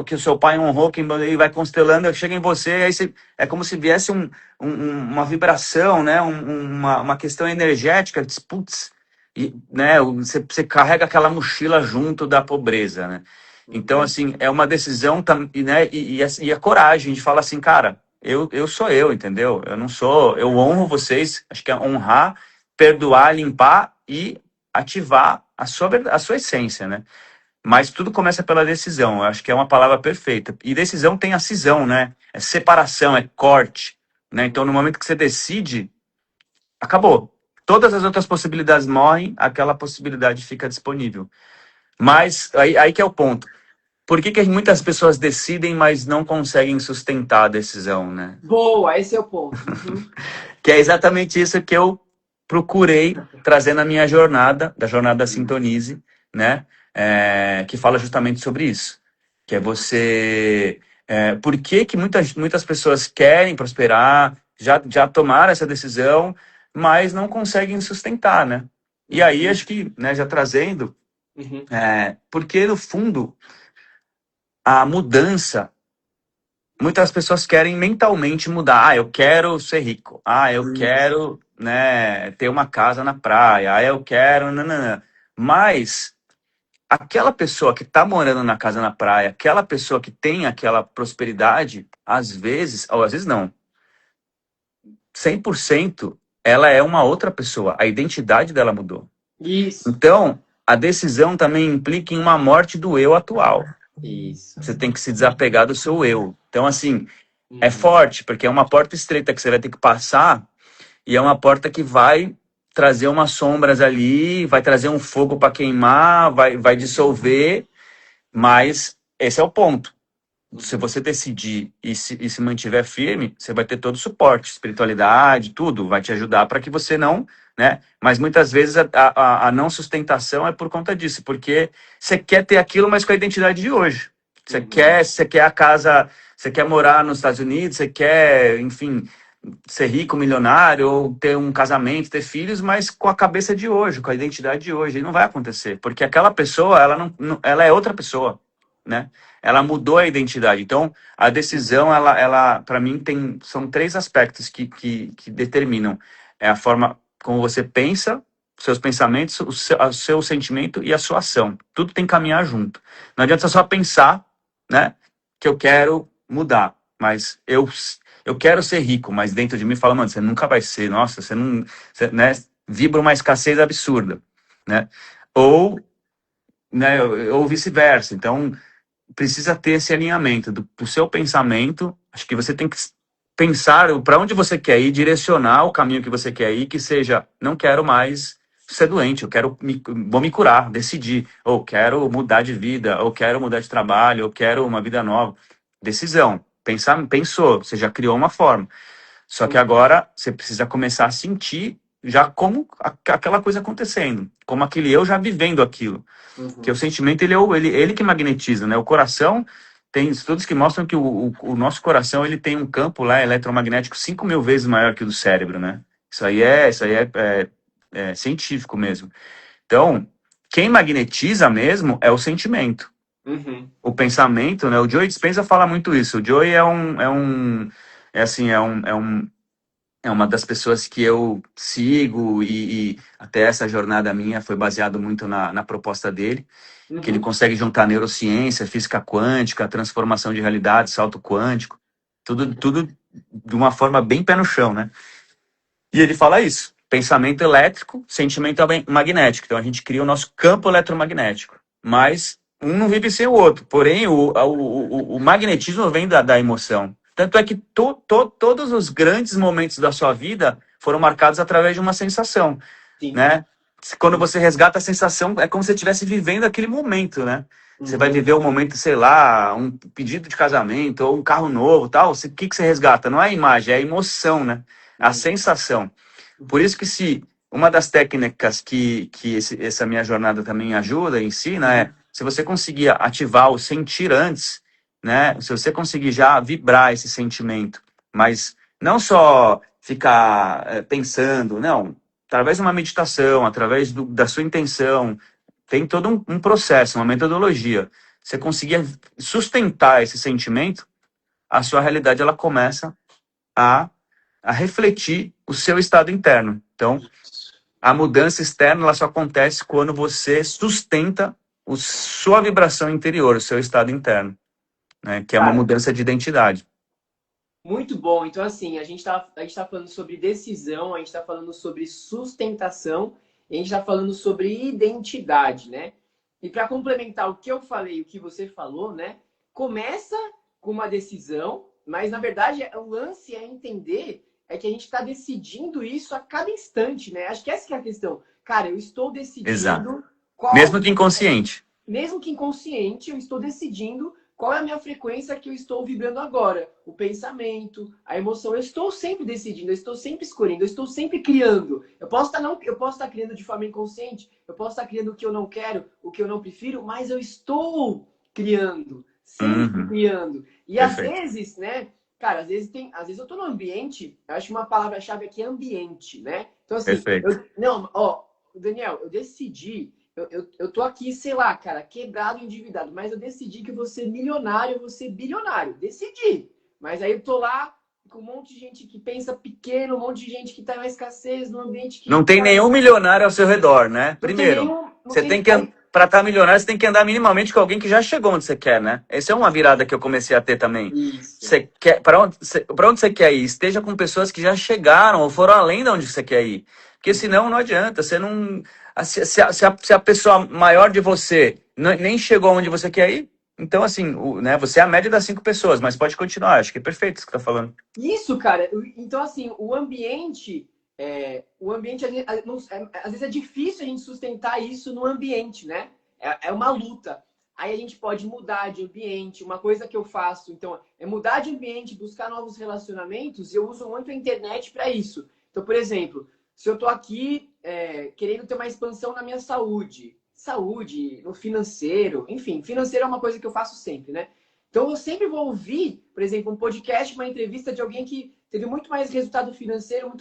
que o seu pai honrou, que ele vai constelando, chega em você, aí é como se viesse uma vibração, né? Uma questão energética, putz, né? Você carrega aquela mochila junto da pobreza, né? Então, uhum, assim, é uma decisão, né? E a coragem de falar assim, cara, eu sou eu, entendeu? Eu não sou, eu honro vocês, acho que é honrar, perdoar, limpar e ativar a sua essência, né? Mas tudo começa pela decisão. Eu acho que é uma palavra perfeita. E decisão tem a cisão, né? É separação, é corte, né? Então, no momento que você decide, acabou. Todas as outras possibilidades morrem, aquela possibilidade fica disponível. Mas aí que é o ponto. Por que muitas pessoas decidem, mas não conseguem sustentar a decisão, né? boa, esse é o ponto. Uhum. Que é exatamente isso que eu procurei trazer na minha jornada, da jornada Sintonize, né? Que fala justamente sobre isso. Que é você. Por que muitas pessoas querem prosperar, já tomaram essa decisão, mas não conseguem sustentar, né? E aí, acho que, né, já trazendo, Uhum. porque no fundo, a mudança, muitas pessoas querem mentalmente mudar. Ah, eu quero ser rico. Ah, eu Isso. quero, né, ter uma casa na praia. Ah, eu quero, nananã. Mas aquela pessoa que está morando na casa na praia, aquela pessoa que tem aquela prosperidade, às vezes, ou às vezes não, 100% ela é uma outra pessoa. A identidade dela mudou. Isso. Então, a decisão também implica em uma morte do eu atual. Isso. Você tem que se desapegar do seu eu. Então, assim, é Uhum. forte, porque é uma porta estreita que você vai ter que passar e é uma porta que vai trazer umas sombras ali, vai trazer um fogo para queimar, vai dissolver, mas esse é o ponto. Se Uhum. você decidir e se mantiver firme, você vai ter todo o suporte, espiritualidade, tudo vai te ajudar para que você não, né? Mas muitas vezes a não sustentação é por conta disso, porque você quer ter aquilo, mas com a identidade de hoje. Uhum. Você quer a casa, você quer morar nos Estados Unidos, você quer, enfim, ser rico, milionário, ou ter um casamento, ter filhos, mas com a cabeça de hoje, com a identidade de hoje. E não vai acontecer, porque aquela pessoa, ela ela é outra pessoa, né? Ela mudou a identidade. Então, a decisão, ela para mim, são três aspectos que determinam. É a forma como você pensa, seus pensamentos, o seu sentimento e a sua ação. Tudo tem que caminhar junto. Não adianta só pensar, né, que eu quero mudar, mas eu quero ser rico, mas dentro de mim fala, mano, você nunca vai ser, nossa, você não, você, né, vibra uma escassez absurda, né? Ou, né, ou vice-versa. Então, precisa ter esse alinhamento do seu pensamento. Acho que você tem que pensar para onde você quer ir, direcionar o caminho que você quer ir, que seja, não quero mais ser doente, vou me curar, decidir, ou quero mudar de vida, ou quero mudar de trabalho, ou quero uma vida nova. Decisão. Pensou, você já criou uma forma. Só que Uhum. agora você precisa começar a sentir já como aquela coisa acontecendo, como aquele eu já vivendo aquilo. Que o Uhum. sentimento ele que magnetiza, né? O coração tem estudos que mostram que o nosso coração ele tem um campo lá eletromagnético 5.000 vezes maior que o do cérebro, né? Isso aí é científico mesmo. Então, quem magnetiza mesmo é o sentimento. Uhum. O pensamento, né? O Joey Dispenza fala muito isso. O Joey é assim, é uma das pessoas que eu sigo e até essa jornada minha foi baseado muito na proposta dele, que ele Uhum. consegue juntar neurociência, física quântica, transformação de realidade, salto quântico, tudo de uma forma bem pé no chão, né? E ele fala isso, pensamento elétrico, sentimento magnético. Então a gente cria o nosso campo eletromagnético, mas um não vive sem o outro. Porém, o magnetismo vem da emoção. Tanto é que todos os grandes momentos da sua vida foram marcados através de uma sensação, Sim. né? Quando você resgata a sensação, é como se você estivesse vivendo aquele momento, né? Você vai Uhum. viver um momento, sei lá, um pedido de casamento ou um carro novo, tal. O que você resgata? Não é a imagem, é a emoção, né? A Uhum. sensação. Por isso que se uma das técnicas que essa minha jornada também ajuda, ensina, é se você conseguir ativar o sentir antes, né? Se você conseguir já vibrar esse sentimento, mas não só ficar pensando, não, através de uma meditação, através da sua intenção, tem todo um processo, uma metodologia. Você conseguir sustentar esse sentimento, a sua realidade ela começa a, a refletir o seu estado interno. Então, a mudança externa ela só acontece quando você sustenta sua vibração interior, o seu estado interno, né? Que é uma Cara, mudança de identidade. muito bom. Então, assim, a gente tá falando sobre decisão, a gente está falando sobre sustentação, e a gente está falando sobre identidade, né? E para complementar o que eu falei, o que você falou, né? Começa com uma decisão, mas na verdade o lance é entender é que a gente está decidindo isso a cada instante, né? Acho que essa que é a questão. Cara, eu estou Exato. decidindo qual, Mesmo que inconsciente. mesmo que inconsciente, eu estou decidindo qual é a minha frequência que eu estou vibrando agora. O pensamento, a emoção. Eu estou sempre decidindo, eu estou sempre escolhendo, eu estou sempre criando. Eu posso estar criando de forma inconsciente, eu posso estar criando o que eu não quero, o que eu não prefiro, mas eu estou criando, sempre Uhum, criando. E às perfeito. vezes, né? Cara, às vezes eu tô no ambiente, eu acho que uma palavra-chave aqui é ambiente, né? Então, assim, Perfeito. não, ó, Daniel, eu decidi, eu tô aqui, sei lá, cara, quebrado, endividado, mas eu decidi que eu vou ser milionário, eu vou ser bilionário. Decidi. Mas aí eu tô lá com um monte de gente que pensa pequeno, um monte de gente que tá na escassez, num ambiente Não que, tem cara, nenhum milionário ao seu redor, né? não tem Primeiro, nenhum. Não você tem, tem que, aí, para estar milionário, você tem que andar minimamente com alguém que já chegou onde você quer, né? Essa é uma virada que eu comecei a ter também. isso. Você quer, para onde você quer ir? Esteja com pessoas que já chegaram ou foram além de onde você quer ir. Porque senão não adianta, você não. Se a pessoa maior de você nem chegou onde você quer ir, então assim, né, você é a média das 5 pessoas, mas pode continuar, acho que é perfeito isso que você está falando. Isso, cara. Então, assim, o ambiente às vezes é difícil a gente sustentar isso no ambiente, né? É uma luta. Aí a gente pode mudar de ambiente. Uma coisa que eu faço, então, é mudar de ambiente, buscar novos relacionamentos. E eu uso muito a internet para isso. Então, por exemplo, se eu tô aqui querendo ter uma expansão na minha saúde, no financeiro, enfim, financeiro é uma coisa que eu faço sempre, né? Então eu sempre vou ouvir, por exemplo, um podcast, uma entrevista de alguém que teve muito mais resultado financeiro,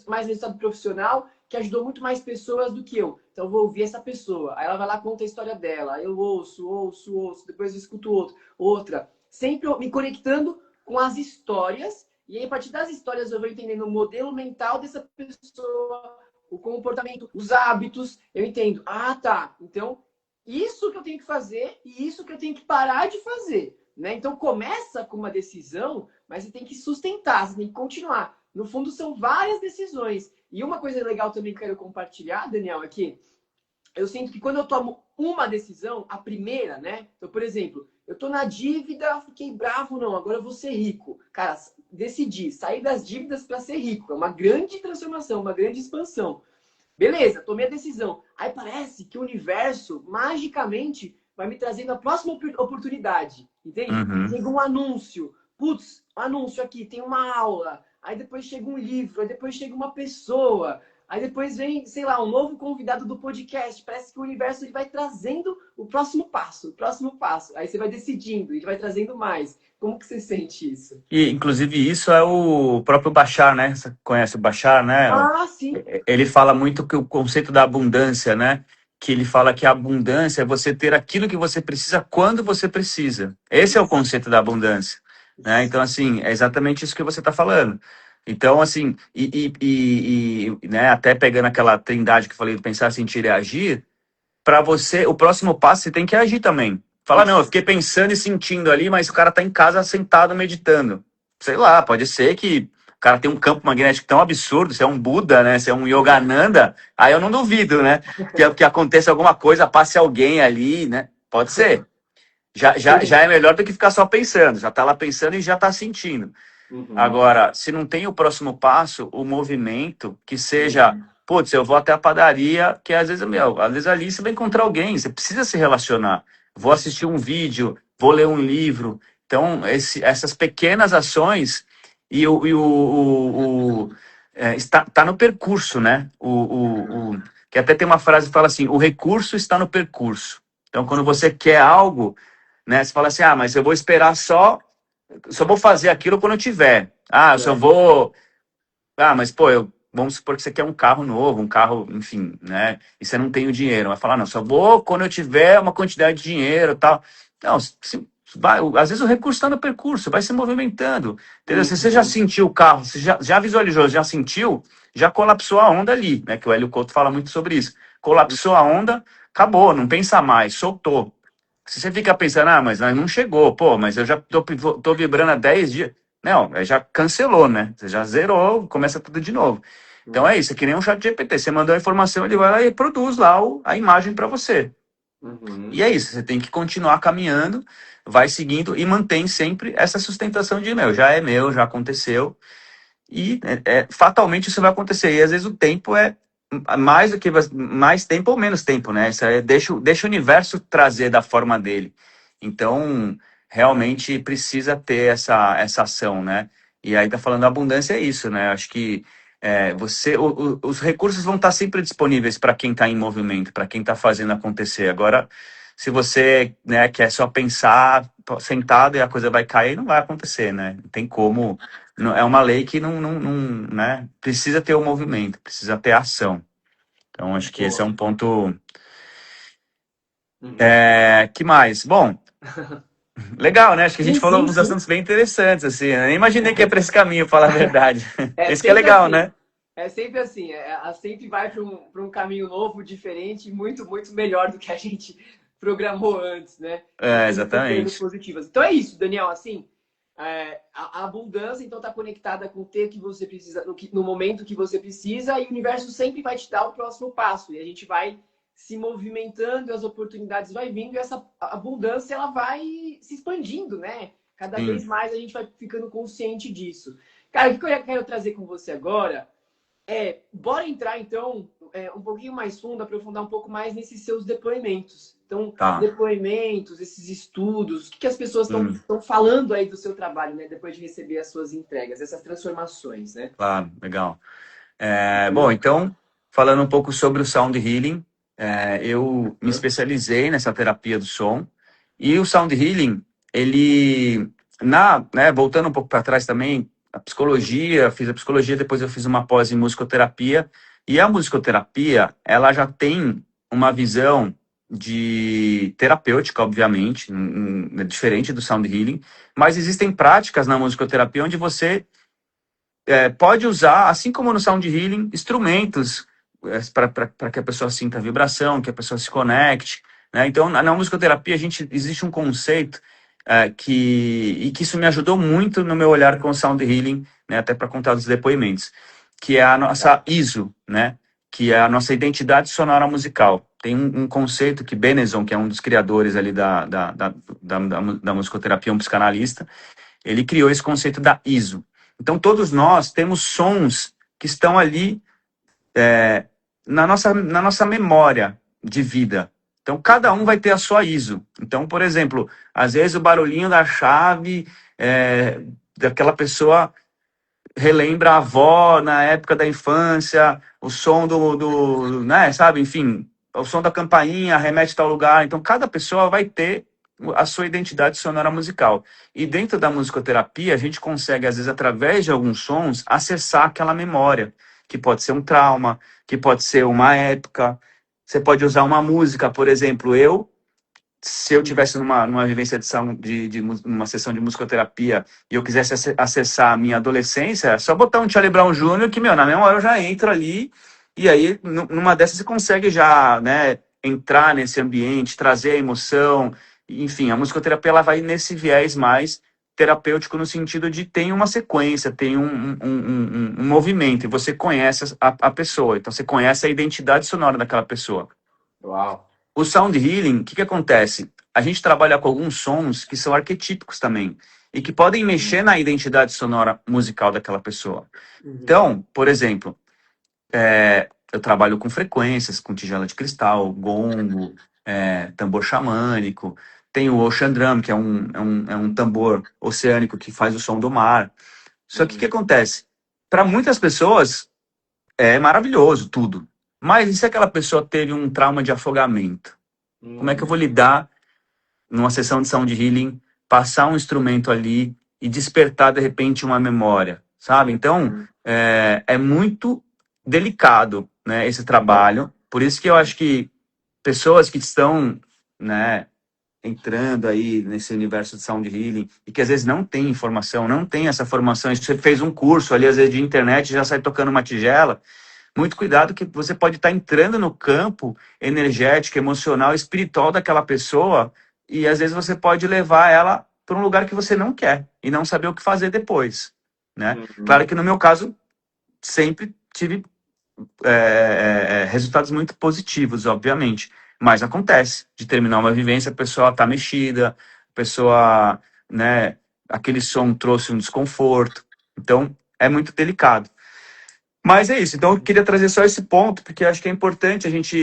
mais resultado profissional, que ajudou muito mais pessoas do que eu. Então eu vou ouvir essa pessoa. Aí ela vai lá, conta a história dela. Aí eu ouço, depois eu escuto outra. Sempre me conectando com as histórias. E aí, a partir das histórias, eu vou entendendo o modelo mental dessa pessoa, o comportamento, os hábitos. Eu entendo. Ah, tá. Então, isso que eu tenho que fazer e isso que eu tenho que parar de fazer. Né? Então começa com uma decisão, mas você tem que sustentar, você tem que continuar. No fundo, são várias decisões. E uma coisa legal também que eu quero compartilhar, Daniel, é que eu sinto que quando eu tomo uma decisão, a primeira, né? Então, por exemplo, eu tô na dívida, fiquei bravo, não, agora eu vou ser rico. Cara, decidi sair das dívidas para ser rico. É uma grande transformação, uma grande expansão. Beleza, tomei a decisão. Aí parece que o universo, magicamente, vai me trazendo a próxima oportunidade. Entende? Uhum. Chega um anúncio. Putz, anúncio aqui, tem uma aula. Aí depois chega um livro. Aí depois chega uma pessoa. Aí depois vem, sei lá, um novo convidado do podcast. Parece que o universo ele vai trazendo o próximo passo, o próximo passo. Aí você vai decidindo, ele vai trazendo mais. Como que você sente isso? E, inclusive, isso é o próprio Bashar, né? Você conhece o Bashar, né? Ah, sim. Ele fala muito que o conceito da abundância, né? Que ele fala que a abundância é você ter aquilo que você precisa quando você precisa. Esse é o conceito da abundância, né? Então, assim, é exatamente isso que você está falando. Então, assim, né, até pegando aquela trindade que eu falei, de pensar, sentir e agir, para você, o próximo passo você tem que agir também. Fala, não, eu Isso. fiquei pensando e sentindo ali, mas o cara tá em casa sentado meditando. Sei lá, pode ser que o cara tem um campo magnético tão absurdo, se é um Buda, né? Se é um Yogananda, aí eu não duvido, né? Que aconteça alguma coisa, passe alguém ali, né? Pode ser. Já é melhor do que ficar só pensando. Já tá lá pensando e já tá sentindo. Uhum. Agora, se não tem o próximo passo, o movimento, que seja, Uhum. putz, eu vou até a padaria, que às vezes, meu, às vezes ali você vai encontrar alguém, você precisa se relacionar. Vou assistir um vídeo, vou ler um livro. Então, essas pequenas ações está no percurso, né? Que até tem uma frase que fala assim, o recurso está no percurso. Então, quando você quer algo, né, você fala assim, ah, mas eu vou esperar só vou fazer aquilo quando eu tiver. Ah, eu só É. vou. Ah, mas pô, vamos supor que você quer um carro novo, um carro, enfim, né? E você não tem o dinheiro. Vai falar, não, só vou quando eu tiver uma quantidade de dinheiro e tal. Não, às vezes o recurso está no percurso, vai se movimentando. Entendeu? Se você já Uhum. sentiu o carro, você já visualizou, já sentiu, já colapsou a onda ali, né? Que o Hélio Couto fala muito sobre isso. Colapsou a onda, acabou, não pensa mais, soltou. Se você fica pensando, ah, mas não chegou, pô, mas eu já tô vibrando há 10 dias. Não, aí já cancelou, né? Você já zerou, começa tudo de novo. Então é isso, é que nem um chat GPT. Você mandou a informação, ele vai lá e produz lá a imagem para você. Uhum. E é isso, você tem que continuar caminhando, vai seguindo e mantém sempre essa sustentação de, meu, já é meu, já aconteceu. E fatalmente isso vai acontecer. E às vezes o tempo é mais do que mais tempo ou menos tempo, né? Isso aí deixa o universo trazer da forma dele. Então, realmente precisa ter essa ação, né? E aí tá falando abundância é isso, né? Acho que os recursos vão estar sempre disponíveis para quem está em movimento, para quem está fazendo acontecer. Agora, se você, né, quer só pensar, sentado e a coisa vai cair, não vai acontecer, né? Não tem como. É uma lei que né? Precisa ter o movimento, precisa ter ação. Então, acho que esse é Boa. um ponto. Uhum. Que mais? Bom, legal, né? Acho que a Sim, gente falou sim, uns sim. assuntos bem interessantes, assim. Eu nem imaginei que ia para esse caminho, falar a verdade. É Esse que é sempre legal, assim. né? É sempre assim. Ela sempre vai para um caminho novo, diferente, muito, muito melhor do que a gente programou antes, né? As É, coisas estão sendo exatamente. positivas. Então é isso, Daniel. Assim, a abundância então está conectada com o ter que você precisa no momento que você precisa, e o universo sempre vai te dar o próximo passo, e a gente vai se movimentando, as oportunidades vai vindo, e essa abundância ela vai se expandindo, né? Cada vez Sim, mais a gente vai ficando consciente disso. Cara, o que eu quero trazer com você agora bora entrar então um pouquinho mais fundo, aprofundar um pouco mais nesses seus depoimentos. Então, tá. depoimentos, esses estudos, o que as pessoas Hum, estão falando aí do seu trabalho, né? Depois de receber as suas entregas, essas transformações, né? claro, legal. Bom, então, falando um pouco sobre o Sound Healing, eu me Hã? especializei nessa terapia do som. E o Sound Healing, ele, né, voltando um pouco para trás também, a psicologia, fiz a psicologia, depois eu fiz uma pós em musicoterapia. E a musicoterapia, ela já tem uma visão de terapêutica, obviamente, diferente do Sound Healing, mas existem práticas na musicoterapia onde você pode usar, assim como no Sound Healing, instrumentos para que a pessoa sinta a vibração, que a pessoa se conecte. Né? Então, na musicoterapia, existe um conceito e que isso me ajudou muito no meu olhar com o Sound Healing, né? Até para contar os depoimentos, que é a nossa ISO, né? Que é a nossa identidade sonora musical. Tem um conceito que Benezon, que é um dos criadores ali da musicoterapia, um psicanalista, ele criou esse conceito da ISO. Então, todos nós temos sons que estão ali na nossa memória de vida. Então, cada um vai ter a sua ISO. Então, por exemplo, às vezes o barulhinho da chave daquela pessoa relembra a avó na época da infância, o som né, sabe, enfim, o som da campainha remete a tal lugar. Então, cada pessoa vai ter a sua identidade sonora musical. E dentro da musicoterapia, a gente consegue, às vezes, através de alguns sons, acessar aquela memória, que pode ser um trauma, que pode ser uma época. Você pode usar uma música, por exemplo, se eu tivesse numa vivência numa sessão de musicoterapia e eu quisesse acessar a minha adolescência, é só botar um Charlie Brown Jr. que, meu, na mesma hora eu já entro ali e aí numa dessas você consegue já, né, entrar nesse ambiente, trazer a emoção, enfim, a musicoterapia ela vai nesse viés mais terapêutico no sentido de tem uma sequência, tem um movimento e você conhece a pessoa, então você conhece a identidade sonora daquela pessoa. Uau! O sound healing, o que acontece? A gente trabalha com alguns sons que são arquetípicos também e que podem mexer na identidade sonora musical daquela pessoa. Uhum. Então, por exemplo, eu trabalho com frequências, com tigela de cristal, gongo, tambor xamânico. Tem o ocean drum, que é um tambor oceânico que faz o som do mar. Só que o que Uhum. acontece? Para muitas pessoas é maravilhoso tudo. Mas e se aquela pessoa teve um trauma de afogamento? Como é que eu vou Uhum. lidar numa sessão de sound healing, passar um instrumento ali e despertar de repente uma memória, sabe? Então, Uhum. é muito delicado, né, esse trabalho. Por isso que eu acho que pessoas que estão, né, entrando aí nesse universo de sound healing e que às vezes não tem informação, não tem essa formação, e você fez um curso ali às vezes de internet e já sai tocando uma tigela, muito cuidado que você pode estar entrando no campo energético, emocional, espiritual daquela pessoa e às vezes você pode levar ela para um lugar que você não quer e não saber o que fazer depois, né? Claro Uhum. que no meu caso sempre tive resultados muito positivos, obviamente, mas acontece de terminar uma vivência, a pessoa está mexida, a pessoa, né? Aquele som trouxe um desconforto, então é muito delicado. Mas é isso, então eu queria trazer só esse ponto, porque eu acho que é importante a gente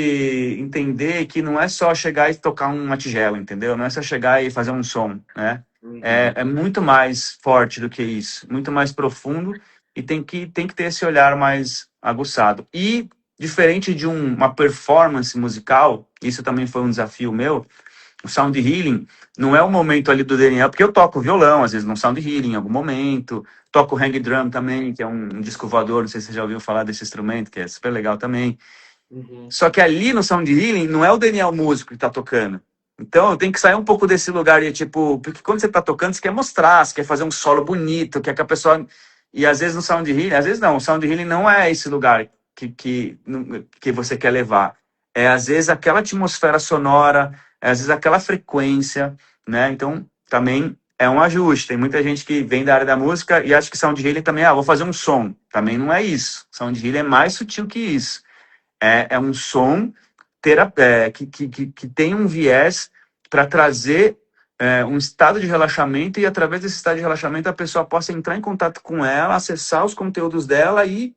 entender que não é só chegar e tocar uma tigela, entendeu? Não é só chegar e fazer um som, né? Uhum. É muito mais forte do que isso, muito mais profundo e tem que ter esse olhar mais aguçado. E, diferente de uma performance musical, isso também foi um desafio meu, o sound healing não é o momento ali do Daniel, porque eu toco violão, às vezes no sound healing em algum momento, toco hang drum também, que é um disco voador, não sei se você já ouviu falar desse instrumento, que é super legal também. Uhum. Só que ali no sound healing não é o Daniel músico que tá tocando. Então eu tenho que sair um pouco desse lugar de tipo, porque quando você tá tocando, você quer mostrar, você quer fazer um solo bonito, quer que a pessoa. E às vezes no sound healing, às vezes não, o sound healing não é esse lugar que você quer levar. É às vezes aquela atmosfera sonora, é às vezes aquela frequência, né? Então também é um ajuste. Tem muita gente que vem da área da música e acha que sound healing também, vou fazer um som. Também não é isso. Sound healing é mais sutil que isso. É um som que tem um viés para trazer um estado de relaxamento e através desse estado de relaxamento a pessoa possa entrar em contato com ela, acessar os conteúdos dela e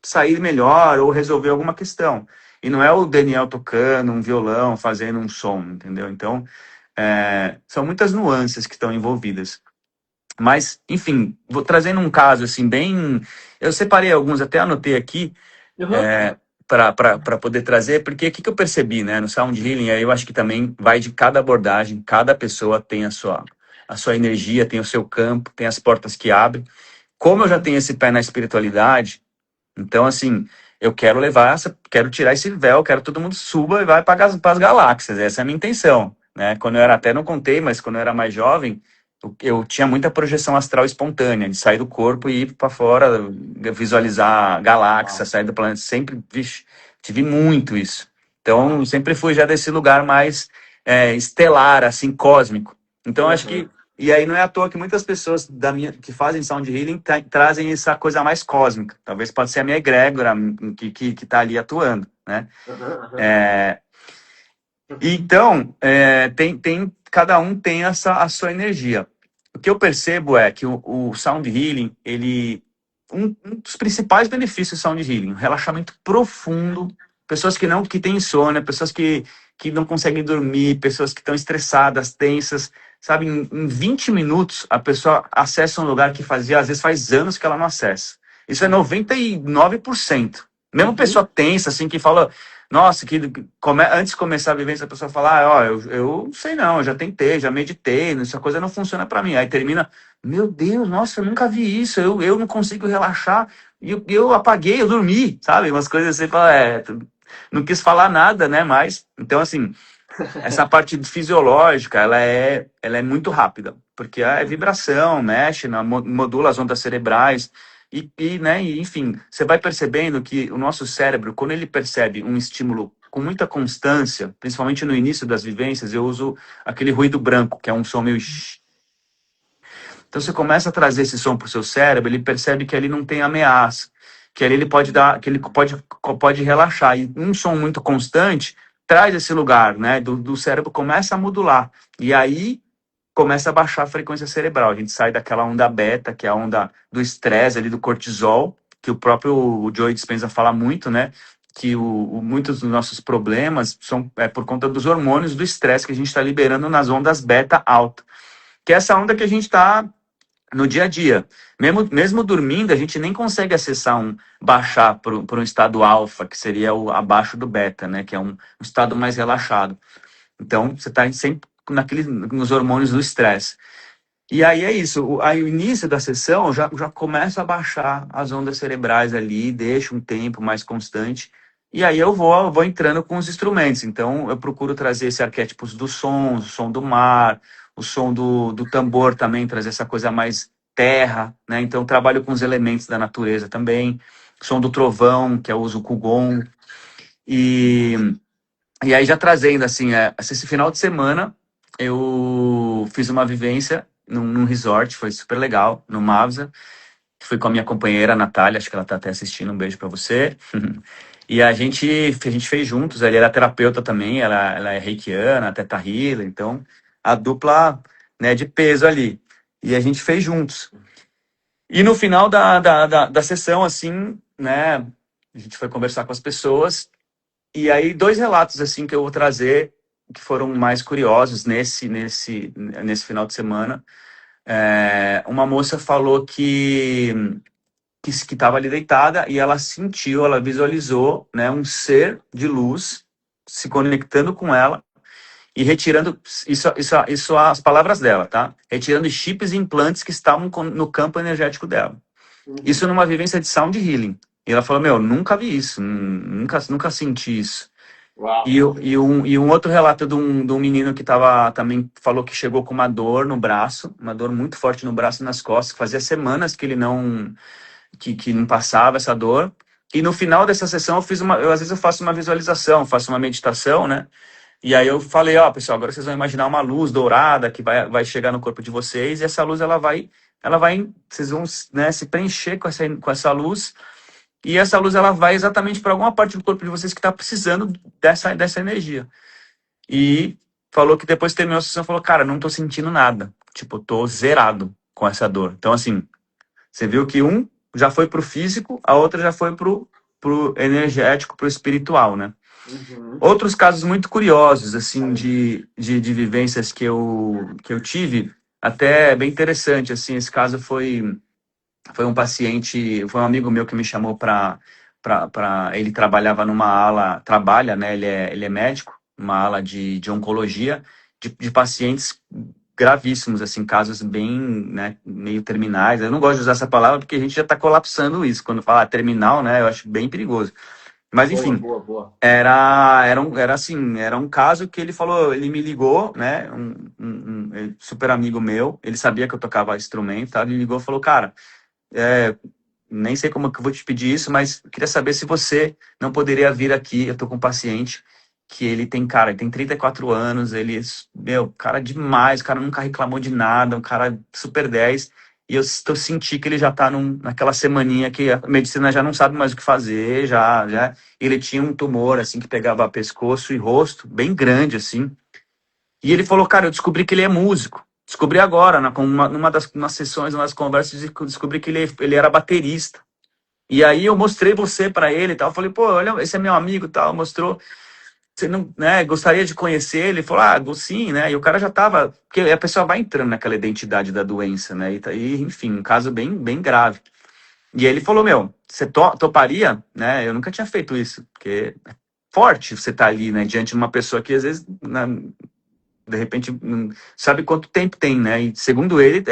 sair melhor ou resolver alguma questão. E não é o Daniel tocando um violão, fazendo um som, entendeu? Então, são muitas nuances que estão envolvidas. Mas, enfim, vou trazendo um caso assim bem... Eu separei alguns, até anotei aqui, Uhum. para poder trazer, porque o que eu percebi, né, no Sound Healing, aí eu acho que também vai de cada abordagem, cada pessoa tem a sua energia, tem o seu campo, tem as portas que abrem. Como eu já tenho esse pé na espiritualidade, então, assim, eu quero levar quero tirar esse véu, quero que todo mundo suba e vai para as galáxias, essa é a minha intenção, né, quando eu era, até não contei, mas quando eu era mais jovem, eu tinha muita projeção astral espontânea, de sair do corpo e ir para fora, visualizar galáxias, sair do planeta. Sempre, vixe, tive muito isso. Então, sempre fui já desse lugar mais estelar, assim, cósmico. Então, acho que. Uhum. E aí não é à toa que muitas pessoas que fazem sound healing trazem essa coisa mais cósmica. Talvez pode ser a minha egrégora que tá ali atuando, né? Uhum. Então, cada um tem a sua energia. O que eu percebo é que o sound healing, um dos principais benefícios do sound healing, um relaxamento profundo, pessoas que têm insônia, pessoas que não conseguem dormir, pessoas que estão estressadas, tensas, sabe, em 20 minutos a pessoa acessa um lugar que às vezes faz anos que ela não acessa. Isso é 99%. Mesmo Uhum. pessoa tensa, assim, que fala, nossa, antes de começar a vivência, a pessoa fala, ó, eu sei não, eu já tentei, já meditei, essa coisa não funciona para mim. Aí termina, meu Deus, nossa, eu nunca vi isso, eu não consigo relaxar, e eu apaguei, eu dormi, sabe? Umas coisas assim, fala, não quis falar nada, né? Mas, então, assim, essa parte fisiológica, ela é muito rápida, porque é vibração, mexe, modula as ondas cerebrais, né, enfim, você vai percebendo que o nosso cérebro, quando ele percebe um estímulo com muita constância, principalmente no início das vivências, eu uso aquele ruído branco, que é um som meio... Então você começa a trazer esse som para o seu cérebro, ele percebe que ali não tem ameaça, que ali ele pode dar, que ele pode relaxar. E um som muito constante traz esse lugar, né? Do cérebro começa a modular. E aí começa a baixar a frequência cerebral. A gente sai daquela onda beta, que é a onda do estresse ali, do cortisol, que o próprio Joe Dispenza fala muito, né? Que muitos dos nossos problemas são por conta dos hormônios do estresse que a gente está liberando nas ondas beta alta. Que é essa onda que a gente está no dia a dia. Mesmo dormindo, a gente nem consegue acessar baixar para um estado alfa, que seria o abaixo do beta, né? Que é um estado mais relaxado. Então, você está sempre nos hormônios do estresse. E aí é isso. Aí o início da sessão já começa a baixar as ondas cerebrais ali, deixa um tempo mais constante. E aí eu vou entrando com os instrumentos. Então, eu procuro trazer esse arquétipos do som, o som do mar, o som do tambor também, trazer essa coisa mais terra, né? Então, eu trabalho com os elementos da natureza também. Som do trovão, que eu uso o Qigong. E, e aí, já trazendo, assim, esse final de semana, eu fiz uma vivência num resort, foi super legal, no Mavsa. Fui com a minha companheira, a Natália, acho que ela tá até assistindo, um beijo para você. E a gente fez juntos, ela era terapeuta também, ela é reikiana, teta healer, então a dupla, né, de peso ali. E a gente fez juntos. E no final da sessão, assim, né, a gente foi conversar com as pessoas, e aí 2 relatos, assim, que eu vou trazer, que foram mais curiosos nesse final de semana. Uma moça falou que estava ali deitada e ela sentiu, ela visualizou, né, um ser de luz se conectando com ela e retirando, isso as palavras dela, tá? Retirando chips e implantes que estavam no campo energético dela. Isso numa vivência de sound healing. E ela falou, meu, nunca vi isso, nunca senti isso. Uau. E um outro relato de um menino que também falou que chegou com uma dor no braço, uma dor muito forte no braço e nas costas, que fazia semanas que ele que não passava essa dor. E no final dessa sessão às vezes eu faço uma visualização, faço uma meditação, né? E aí eu falei, ó, pessoal, agora vocês vão imaginar uma luz dourada que vai chegar no corpo de vocês, e essa luz vocês vão, né, se preencher com essa luz, e essa luz ela vai exatamente para alguma parte do corpo de vocês que está precisando dessa energia. E falou que depois que terminou a sessão, falou, cara, não tô sentindo nada. Tipo, tô zerado com essa dor. Então, assim, você viu que um já foi pro físico, a outra já foi pro energético, pro espiritual, né? Outros casos muito curiosos, assim, de vivências que eu tive, até bem interessante, assim, esse caso foi um paciente, foi um amigo meu que me chamou ele trabalhava numa ala, trabalha, né, ele é médico, uma ala de oncologia, de pacientes gravíssimos, assim, casos bem, né, meio terminais. Eu não gosto de usar essa palavra porque a gente já está colapsando isso. Quando fala terminal, né, eu acho bem perigoso. Mas, enfim, Boa. era um caso que ele falou, ele me ligou, né, super amigo meu, ele sabia que eu tocava instrumento, tá? Ele ligou e falou, cara, nem sei como que eu vou te pedir isso, mas queria saber se você não poderia vir aqui, eu tô com um paciente que ele tem 34 anos, ele, meu, cara demais, o cara nunca reclamou de nada, um cara super 10, e eu senti que ele já tá naquela semaninha que a medicina já não sabe mais o que fazer, já ele tinha um tumor, assim, que pegava pescoço e rosto, bem grande, assim, e ele falou, cara, eu descobri que ele é músico, descobri agora, numa sessões, umas conversas, descobri que ele era baterista, e aí eu mostrei você para ele e tal, eu falei, pô, olha, esse é meu amigo e tal, mostrou, você não, né, gostaria de conhecer ele? Ele falou, sim, né, e o cara já tava, porque a pessoa vai entrando naquela identidade da doença, né, e enfim, um caso bem, bem grave. E ele falou, meu, você toparia, né, eu nunca tinha feito isso, porque é forte você tá ali, né, diante de uma pessoa que às vezes, de repente, não sabe quanto tempo tem, né, e segundo ele,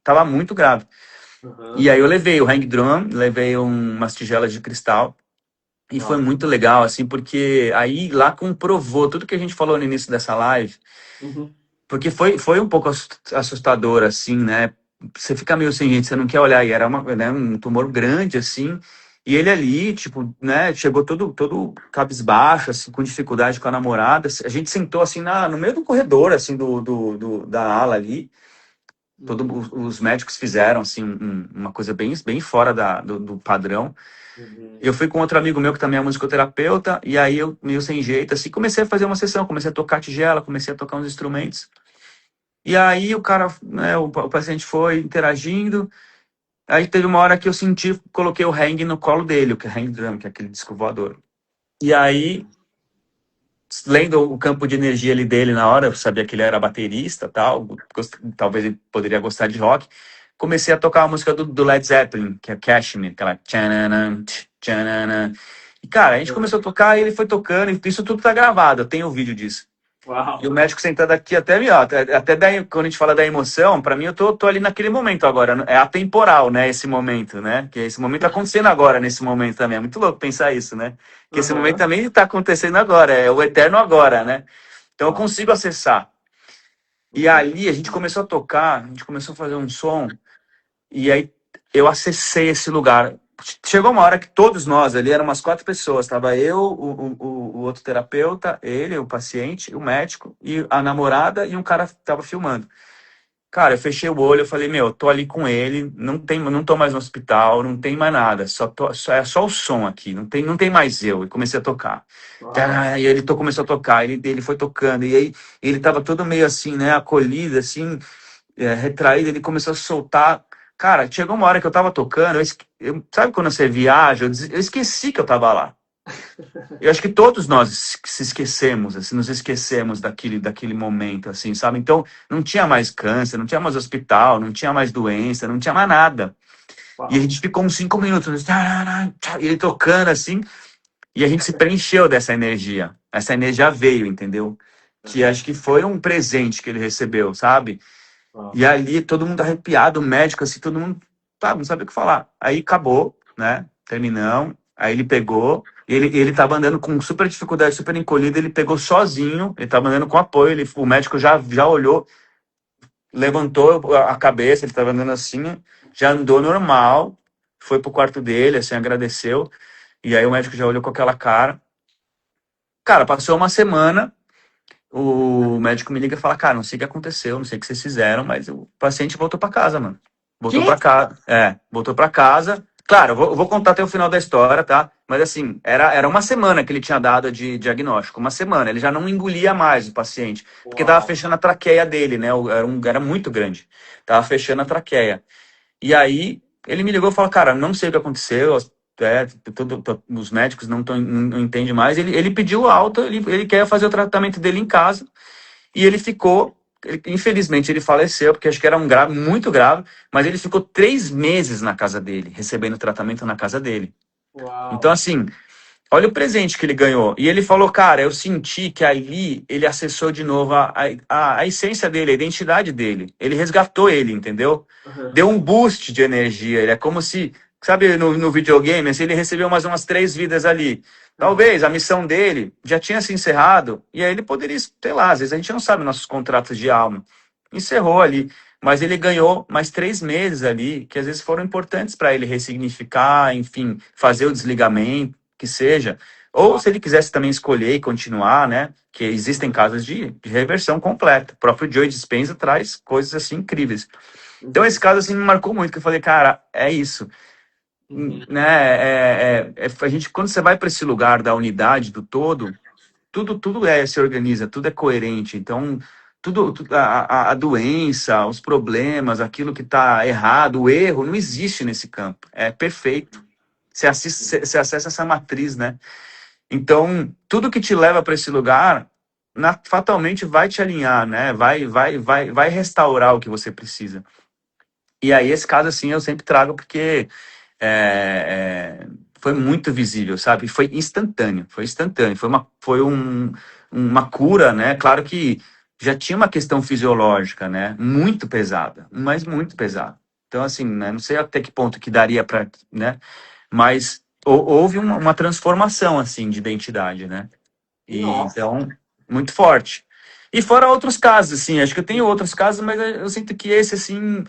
tava muito grave. E aí eu levei o hang drum, levei umas tigelas de cristal, e foi muito legal, assim, porque aí lá comprovou tudo que a gente falou no início dessa live, porque foi um pouco assustador, assim, né? Você fica meio sem gente, você não quer olhar, e era né, um tumor grande, assim, e ele ali, tipo, né, chegou todo cabisbaixo, assim, com dificuldade com a namorada, a gente sentou, assim, no meio do corredor, assim, da ala ali, todos os médicos fizeram, assim, uma coisa bem, bem fora do padrão. Eu fui com outro amigo meu que também é musicoterapeuta, e aí eu, meio sem jeito, assim, comecei a fazer uma sessão, comecei a tocar tigela, comecei a tocar uns instrumentos. E aí o cara, né, o paciente foi interagindo, aí teve uma hora que eu senti, coloquei o hang no colo dele, o que é hang drum, que é aquele disco voador. E aí, lendo o campo de energia ali dele na hora, eu sabia que ele era baterista, tal, talvez ele poderia gostar de rock, comecei a tocar a música do Led Zeppelin, que é Cashmere, aquela tchanana, tchanana. E, cara, a gente começou a tocar e ele foi tocando, e isso tudo tá gravado, eu tenho o vídeo disso. Uau. E o médico sentado aqui, até daí, quando a gente fala da emoção, pra mim eu tô ali naquele momento agora, é atemporal, né, esse momento, né, que esse momento tá acontecendo agora, nesse momento também, é muito louco pensar isso, né, que esse momento também tá acontecendo agora, é o eterno agora, né, então eu consigo acessar. E ali a gente começou a tocar, a gente começou a fazer um som, e aí eu acessei esse lugar. Chegou uma hora que todos nós ali, eram umas 4 pessoas, estava eu, o outro terapeuta, ele, o paciente, o médico, e a namorada, e um cara que estava filmando. Cara, eu fechei o olho, eu falei, meu, eu tô ali com ele, não tô mais no hospital, não tem mais nada, é só o som aqui, não tem mais eu. E comecei a tocar. E ele começou a tocar, ele foi tocando, e aí ele tava todo meio assim, né, acolhido, assim, retraído, ele começou a soltar. Cara, chegou uma hora que eu tava tocando, sabe quando você viaja? Eu esqueci que eu tava lá. Eu acho que todos nós se esquecemos, assim, nos esquecemos daquele momento, assim, sabe? Então, não tinha mais câncer, não tinha mais hospital, não tinha mais doença, não tinha mais nada. E a gente ficou uns 5 minutos, e ele tocando, assim, e a gente se preencheu dessa energia. Essa energia veio, entendeu? que acho que foi um presente que ele recebeu, sabe? Uau. E ali todo mundo arrepiado, o médico, assim, todo mundo, tá, não sabia o que falar. Aí acabou, né? Terminamos. Aí ele pegou, ele tava andando com super dificuldade, super encolhido, ele pegou sozinho, ele tava andando com apoio, o médico já olhou, levantou a cabeça, ele tava andando assim, já andou normal, foi pro quarto dele, assim, agradeceu, e aí o médico já olhou com aquela cara. Cara, passou uma semana, o médico me liga e fala, cara, não sei o que aconteceu, não sei o que vocês fizeram, mas o paciente voltou pra casa, mano. Voltou Que? pra casa. Voltou pra casa. Claro, eu vou contar até o final da história, tá? Mas assim, era uma semana que ele tinha dado de diagnóstico. Uma semana. Ele já não engolia mais o paciente. Porque tava Uau. fechando a traqueia dele, né? Era muito grande. Tava fechando a traqueia. E aí ele me ligou e falou, cara, não sei o que aconteceu, os médicos não entendem mais. Ele pediu alta, ele quer fazer o tratamento dele em casa, e ele ficou, infelizmente ele faleceu, porque acho que era muito grave, mas ele ficou 3 meses na casa dele, recebendo tratamento na casa dele. Então, Uau. assim, olha o presente que ele ganhou. E ele falou, cara, eu senti que ali ele acessou de novo a essência dele, a identidade dele. Ele resgatou ele, entendeu? Aham. Deu um boost de energia. Ele é como se, sabe, no videogame, assim, ele recebeu mais umas 3 vidas ali. Aham. Talvez a missão dele já tinha se encerrado, e aí ele poderia, sei lá, às vezes a gente não sabe nossos contratos de alma. Encerrou ali. Mas ele ganhou mais 3 meses ali, que às vezes foram importantes para ele ressignificar, enfim, fazer o desligamento que seja, ou Uau. se ele quisesse também escolher e continuar, né? Que existem casos de reversão completa. O próprio Joe Dispenza traz coisas assim incríveis. Então esse Uhum. caso assim me marcou muito, que eu falei, cara, é isso, Uhum. né? A gente quando você vai para esse lugar da unidade do todo, tudo se organiza, tudo é coerente. Então a doença, os problemas, aquilo que está errado, o erro, não existe nesse campo. É perfeito. Você acessa essa matriz, né? Então, tudo que te leva para esse lugar, fatalmente vai te alinhar, né? Vai restaurar o que você precisa. E aí, esse caso, assim, eu sempre trago porque foi muito visível, sabe? Foi instantâneo, foi instantâneo. Uma cura, né? Claro que já tinha uma questão fisiológica, né? Muito pesada, mas muito pesada. Então, assim, né? Não sei até que ponto que daria para, né? Mas houve uma transformação, assim, de identidade, né? E, Nossa. então, muito forte. E fora outros casos, assim, acho que eu tenho outros casos, mas eu sinto que esse, assim,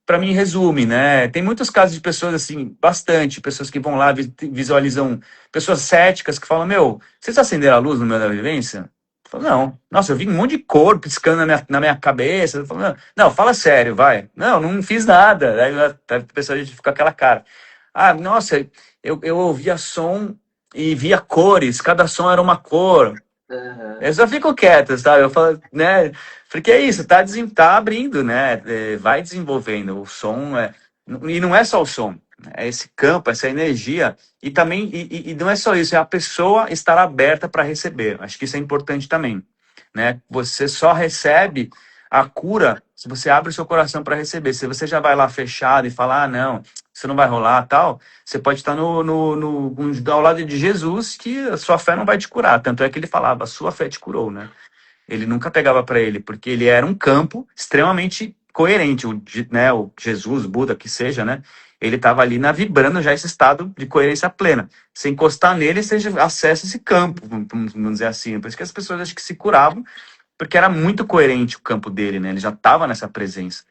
para mim resume, né? Tem muitos casos de pessoas, assim, bastante, pessoas que vão lá, visualizam, pessoas céticas que falam, meu, vocês acenderam a luz no meio da vivência? Eu falo, não. Nossa, eu vi um monte de cor piscando na minha cabeça. Eu falo, não, fala sério, vai. Não fiz nada. Aí a pessoa fica com aquela cara. Ah, nossa, eu ouvia som e via cores, cada som era uma cor. Aham. Eu só fico quieto, sabe? Eu falo, né? Porque é isso, tá abrindo, né? Vai desenvolvendo. O som e não é só o som, é esse campo, essa energia. E também, e não é só isso, é a pessoa estar aberta para receber. Acho que isso é importante também, né? Você só recebe a cura se você abre o seu coração para receber. Se você já vai lá fechado e falar, ah, não, isso não vai rolar, tal, você pode estar ao lado de Jesus, que a sua fé não vai te curar. Tanto é que ele falava, a sua fé te curou, né? Ele nunca pegava para ele, porque ele era um campo extremamente coerente, né, o Jesus, o Buda, que seja, né? Ele estava ali vibrando já esse estado de coerência plena. Se encostar nele, você acessa esse campo, vamos dizer assim. Por isso que as pessoas acho que se curavam, porque era muito coerente o campo dele, né? Ele já estava nessa presença.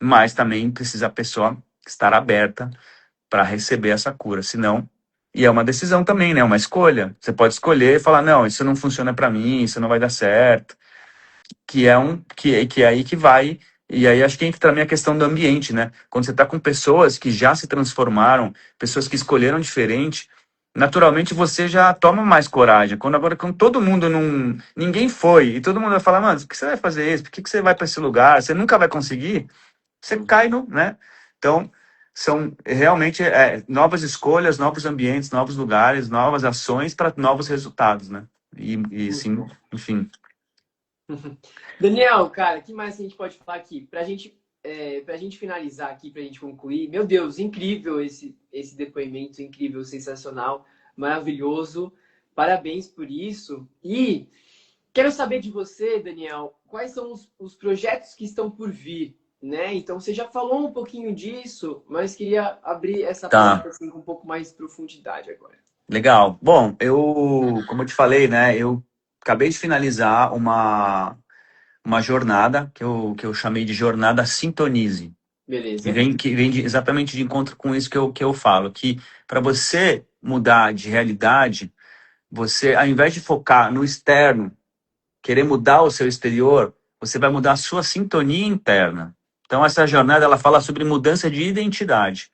Mas também precisa a pessoa estar aberta para receber essa cura, senão e é uma decisão também, né? Uma escolha. Você pode escolher e falar, não, isso não funciona para mim, isso não vai dar certo, que é aí que vai. E aí acho que entra também a questão do ambiente, né? Quando você está com pessoas que já se transformaram, pessoas que escolheram diferente, naturalmente você já toma mais coragem. Quando todo mundo não, ninguém foi e todo mundo vai falar, mano, por que você vai fazer isso? Por que você vai para esse lugar? Você nunca vai conseguir. Você cai no, né? Então, são realmente novas escolhas, novos ambientes, novos lugares, novas ações para novos resultados, né? E Muito sim, bom. enfim. Daniel, cara, o que mais a gente pode falar aqui? Pra gente finalizar aqui, pra gente concluir. Meu Deus, incrível esse depoimento, incrível, sensacional, maravilhoso. Parabéns por isso. E Quero saber de você, Daniel, quais são os projetos que estão por vir, né? Então, você já falou um pouquinho disso, mas queria abrir essa porta Tá, assim, com um pouco mais de profundidade agora. legal. Bom, como eu te falei, né, eu acabei de finalizar uma jornada que eu chamei de Jornada Sintonize. Beleza? Que vem exatamente de encontro com isso que eu falo, que para você mudar de realidade, você, ao invés de focar no externo, querer mudar o seu exterior, você vai mudar a sua sintonia interna. Então, essa jornada, ela fala sobre mudança de identidade.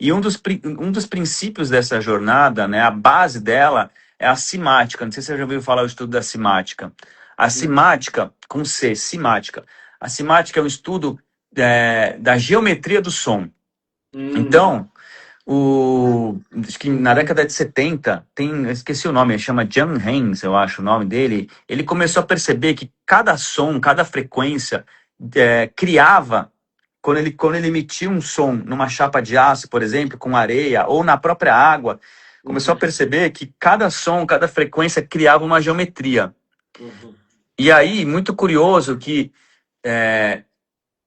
E um dos princípios dessa jornada, né, a base dela é a simática. Não sei se você já ouviu falar do estudo da simática. A simática, com C, simática. A simática é um estudo da geometria do som. Hum, Então, acho que na década de 70, eu esqueci o nome, chama Jan Haynes, eu acho o nome dele. Ele começou a perceber que cada som, cada frequência criava, quando ele emitia um som numa chapa de aço, por exemplo, com areia, ou na própria água, começou a uhum, perceber que cada som, cada frequência criava uma geometria. uhum, E aí, muito curioso que é,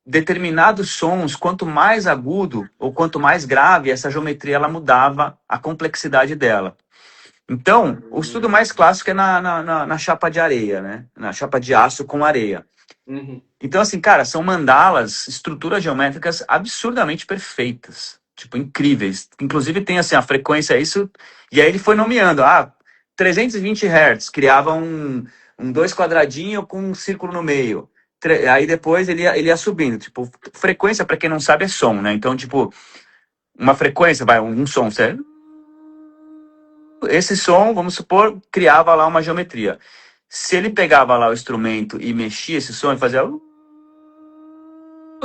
determinados sons, quanto mais agudo ou quanto mais grave, essa geometria ela mudava a complexidade dela. Então, o estudo mais clássico é na chapa de areia, né? Na chapa de aço com areia. uhum, Então, assim, cara, são mandalas, estruturas geométricas absurdamente perfeitas. Tipo, incríveis. Inclusive tem, assim, a frequência, isso... E aí ele foi nomeando. 320 Hz, criava um dois quadradinho com um círculo no meio. Aí depois ele ia subindo. Tipo, frequência, para quem não sabe, é som, né? Então, tipo, uma frequência, vai, um som, certo? Esse som, vamos supor, criava lá uma geometria. Se ele pegava lá o instrumento e mexia esse som e fazia...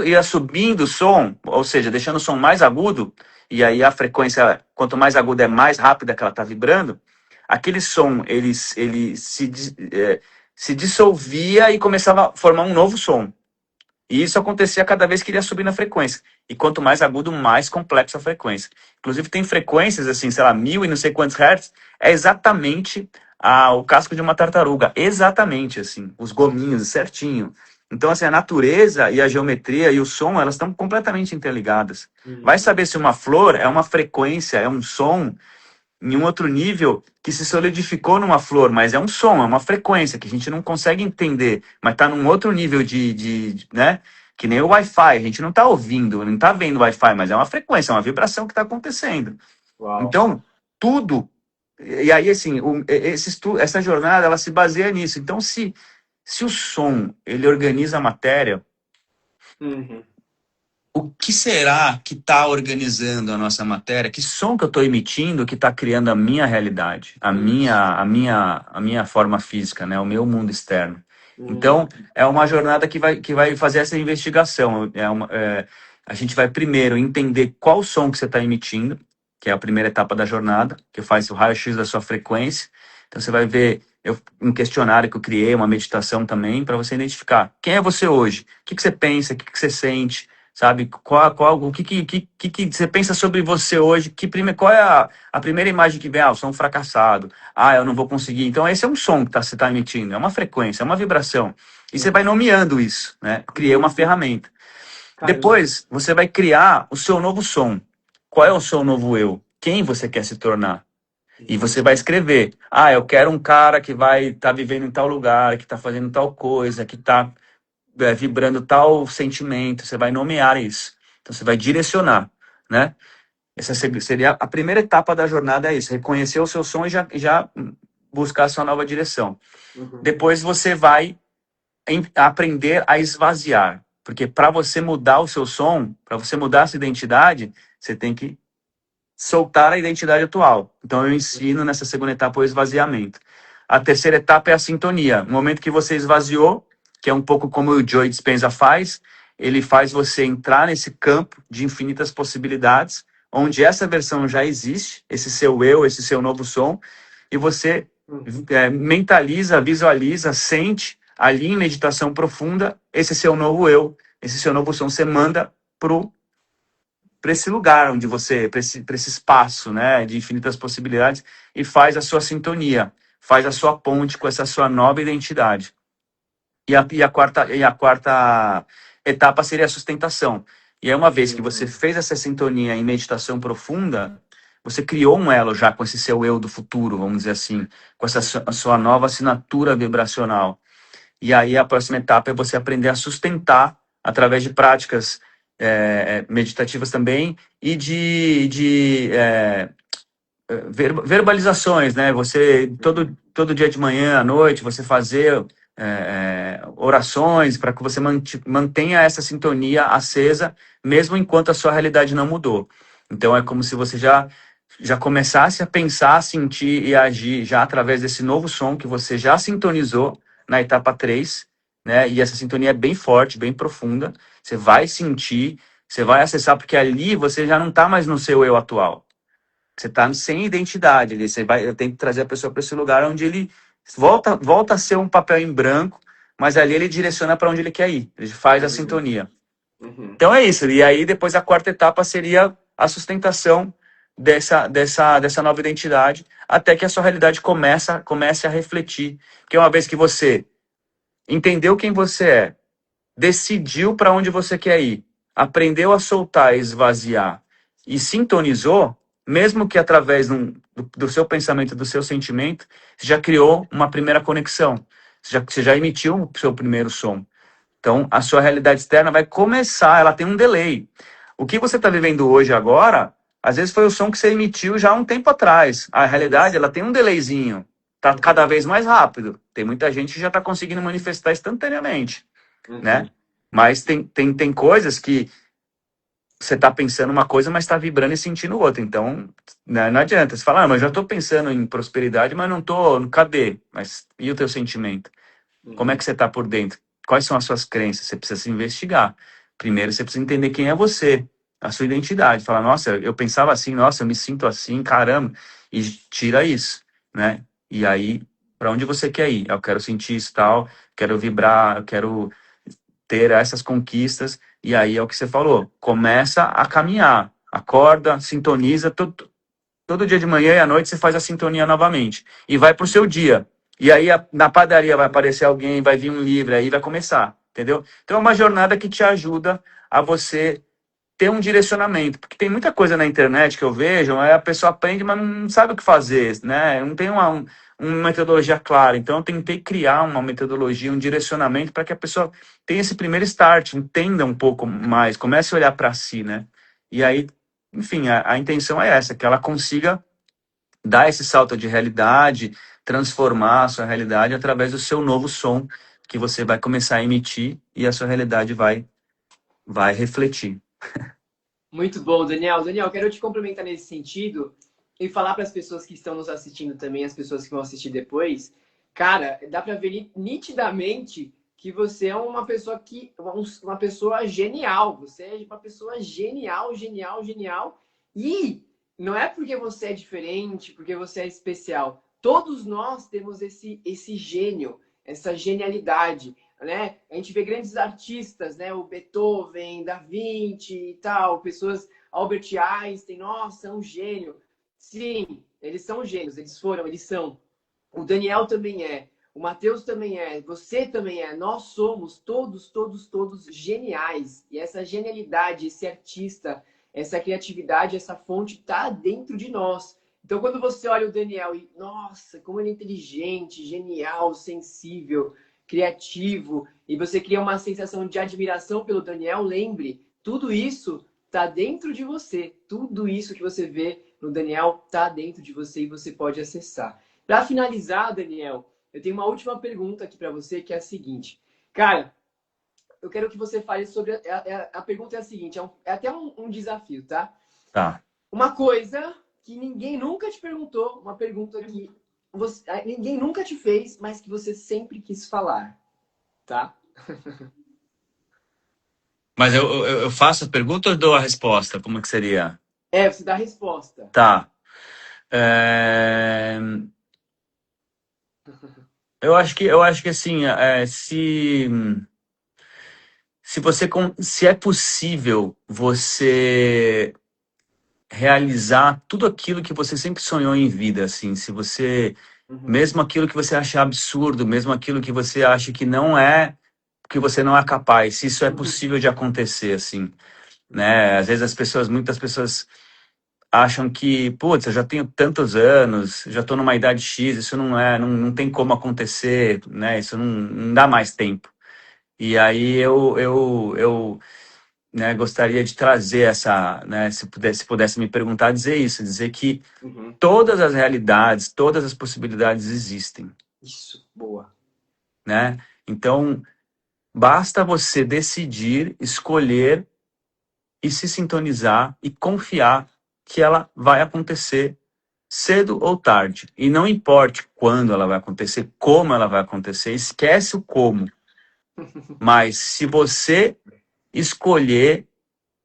ia subindo o som, ou seja, deixando o som mais agudo, e aí a frequência, quanto mais aguda é mais rápida que ela está vibrando, aquele som ele se dissolvia e começava a formar um novo som. E isso acontecia cada vez que ele ia subir na frequência. E quanto mais agudo, mais complexa a frequência. Inclusive tem frequências assim, sei lá, 1000 e não sei quantos hertz, é exatamente o casco de uma tartaruga. Exatamente assim, os gominhos certinho. Então assim, a natureza e a geometria e o som, elas estão completamente interligadas. Vai uhum. saber se uma flor é uma frequência, é um som em um outro nível que se solidificou numa flor, mas é um som, é uma frequência que a gente não consegue entender, mas está num outro nível né? Que nem o Wi-Fi, a gente não está ouvindo, não está vendo o Wi-Fi, mas é uma frequência, é uma vibração que está acontecendo. Uau. Então, tudo. E aí, assim, essa jornada, ela se baseia nisso. Então, se o som, ele organiza a matéria, Uhum, o que será que está organizando a nossa matéria? Que som que eu estou emitindo que está criando a minha realidade, uhum, a minha forma física, né? O meu mundo externo. uhum, Então, é uma jornada que vai fazer essa investigação. A gente vai primeiro entender qual som que você está emitindo, que é a primeira etapa da jornada, que faz o raio-x da sua frequência. Então, você vai ver um questionário que eu criei, uma meditação também, para você identificar quem é você hoje, o que você pensa, o que você sente, sabe? O que você pensa sobre você hoje? Qual é a primeira imagem que vem? Eu sou um fracassado. Eu não vou conseguir. Então, esse é um som que você está emitindo, é uma frequência, é uma vibração. E você vai uhum. nomeando isso, né? Criei uma ferramenta. Caramba. Depois, você vai criar o seu novo som. Qual é o seu novo eu? Quem você quer se tornar? E você vai escrever. Eu quero um cara que vai estar vivendo em tal lugar, que está fazendo tal coisa, que está vibrando tal sentimento, você vai nomear isso. Então você vai direcionar, né? Essa seria a primeira etapa da jornada, é isso, reconhecer o seu som e já buscar a sua nova direção. Uhum, Depois você vai aprender a esvaziar, porque para você mudar o seu som, para você mudar a sua identidade, você tem que soltar a identidade atual. Então eu ensino nessa segunda etapa o esvaziamento. A terceira etapa é a sintonia. No momento que você esvaziou, que é um pouco como o Joe Dispenza faz, ele faz você entrar nesse campo de infinitas possibilidades, onde essa versão já existe, esse seu eu, esse seu novo som, e você uhum, mentaliza, visualiza, sente ali em meditação profunda esse seu novo eu, esse seu novo som, você manda para esse lugar onde você, para esse espaço, né, de infinitas possibilidades, e faz a sua sintonia. faz a sua ponte com essa sua nova identidade. E a quarta etapa seria a sustentação. E aí, uma vez que você fez essa sintonia em meditação profunda, você criou um elo já com esse seu eu do futuro, vamos dizer assim, com essa a sua nova assinatura vibracional. E aí a próxima etapa é você aprender a sustentar através de práticas meditativas também e verbalizações, né? Você todo dia de manhã, à noite, você fazer orações para que você mantenha essa sintonia acesa, mesmo enquanto a sua realidade não mudou. Então é como se você já começasse a pensar, sentir e agir já através desse novo som que você já sintonizou na etapa 3, né? E essa sintonia é bem forte, bem profunda. Você vai sentir, você vai acessar, porque ali você já não está mais no seu eu atual. Você está sem identidade. Eu tenho que trazer a pessoa para esse lugar onde ele volta a ser um papel em branco, mas ali ele direciona para onde ele quer ir. Ele faz a sintonia. Então é isso. E aí depois a quarta etapa seria a sustentação dessa nova identidade, até que a sua realidade comece a refletir. Porque uma vez que você entendeu quem você é, decidiu para onde você quer ir, aprendeu a soltar, esvaziar e sintonizou, mesmo que através do seu pensamento, do seu sentimento, você já criou uma primeira conexão. Você já emitiu o seu primeiro som. Então, a sua realidade externa vai começar, ela tem um delay. O que você está vivendo hoje, agora, às vezes foi o som que você emitiu já há um tempo atrás. A realidade, ela tem um delayzinho. Está cada vez mais rápido. Tem muita gente que já está conseguindo manifestar instantaneamente, né? Mas tem coisas que você está pensando uma coisa, mas está vibrando e sentindo outra. Então, né, não adianta. Você fala, mas eu já estou pensando em prosperidade, mas não estou. Cadê? Mas e o teu sentimento? Como é que você está por dentro? Quais são as suas crenças? Você precisa se investigar. Primeiro, você precisa entender quem é você, a sua identidade. Falar, nossa, eu pensava assim, nossa, eu me sinto assim, caramba. E tira isso, né? E aí, para onde você quer ir? Eu quero sentir isso tal, quero vibrar, eu quero ter essas conquistas. E aí é o que você falou. Começa a caminhar. Acorda, sintoniza. Todo dia de manhã e à noite você faz a sintonia novamente. E vai pro seu dia. E aí na padaria vai aparecer alguém, vai vir um livro, aí vai começar. Entendeu? Então é uma jornada que te ajuda a você ter um direcionamento. Porque tem muita coisa na internet que eu vejo, a pessoa aprende, mas não sabe o que fazer, né? Não tem uma metodologia clara. Então eu tentei criar uma metodologia, um direcionamento para que a pessoa tenha esse primeiro start, entenda um pouco mais, comece a olhar para si, né? E aí, enfim, a intenção é essa, que ela consiga dar esse salto de realidade, transformar a sua realidade através do seu novo som que você vai começar a emitir e a sua realidade vai refletir. Muito bom, Daniel. Daniel, quero te complementar nesse sentido e falar para as pessoas que estão nos assistindo também, as pessoas que vão assistir depois. Cara, dá para ver nitidamente que você é uma pessoa uma pessoa genial. Você é uma pessoa genial, genial, genial. E não é porque você é diferente, porque você é especial. Todos nós temos esse gênio, essa genialidade, né? A gente vê grandes artistas, né? O Beethoven, Da Vinci e tal, pessoas, Albert Einstein, nossa, é um gênio. Sim, eles são gênios, eles são. O Daniel também é, o Matheus também é, você também é. Nós somos todos geniais. E essa genialidade, esse artista, essa criatividade, essa fonte está dentro de nós. Então, quando você olha o Daniel e, nossa, como ele é inteligente, genial, sensível, criativo, e você cria uma sensação de admiração pelo Daniel, lembre, tudo isso está dentro de você. Tudo isso que você vê no Daniel está dentro de você e você pode acessar. Para finalizar, Daniel, eu tenho uma última pergunta aqui para você, que é a seguinte. Cara, eu quero que você fale sobre... A pergunta é a seguinte, é até um desafio, tá? Tá. Uma coisa que ninguém nunca te perguntou, uma pergunta que ninguém nunca te fez, mas que você sempre quis falar, tá? Mas eu faço a pergunta ou dou a resposta? Como é que seria? Você dá a resposta. Tá. Eu acho que assim, se é possível você realizar tudo aquilo que você sempre sonhou em vida, assim, se você Uhum. mesmo aquilo que você acha absurdo, mesmo aquilo que você acha que não é, que você não é capaz, se isso é possível de acontecer, assim, né? Às vezes muitas pessoas acham que, putz, eu já tenho tantos anos, já estou numa idade X, isso não tem como acontecer, né? Isso não dá mais tempo. E aí eu né, gostaria de trazer essa, né, se pudesse me perguntar, dizer isso, dizer que Uhum. todas as realidades, todas as possibilidades existem, Isso, boa. né? Então, basta você decidir, escolher e se sintonizar e confiar que ela vai acontecer cedo ou tarde. E não importe quando ela vai acontecer, como ela vai acontecer, esquece o como. Mas se você escolher,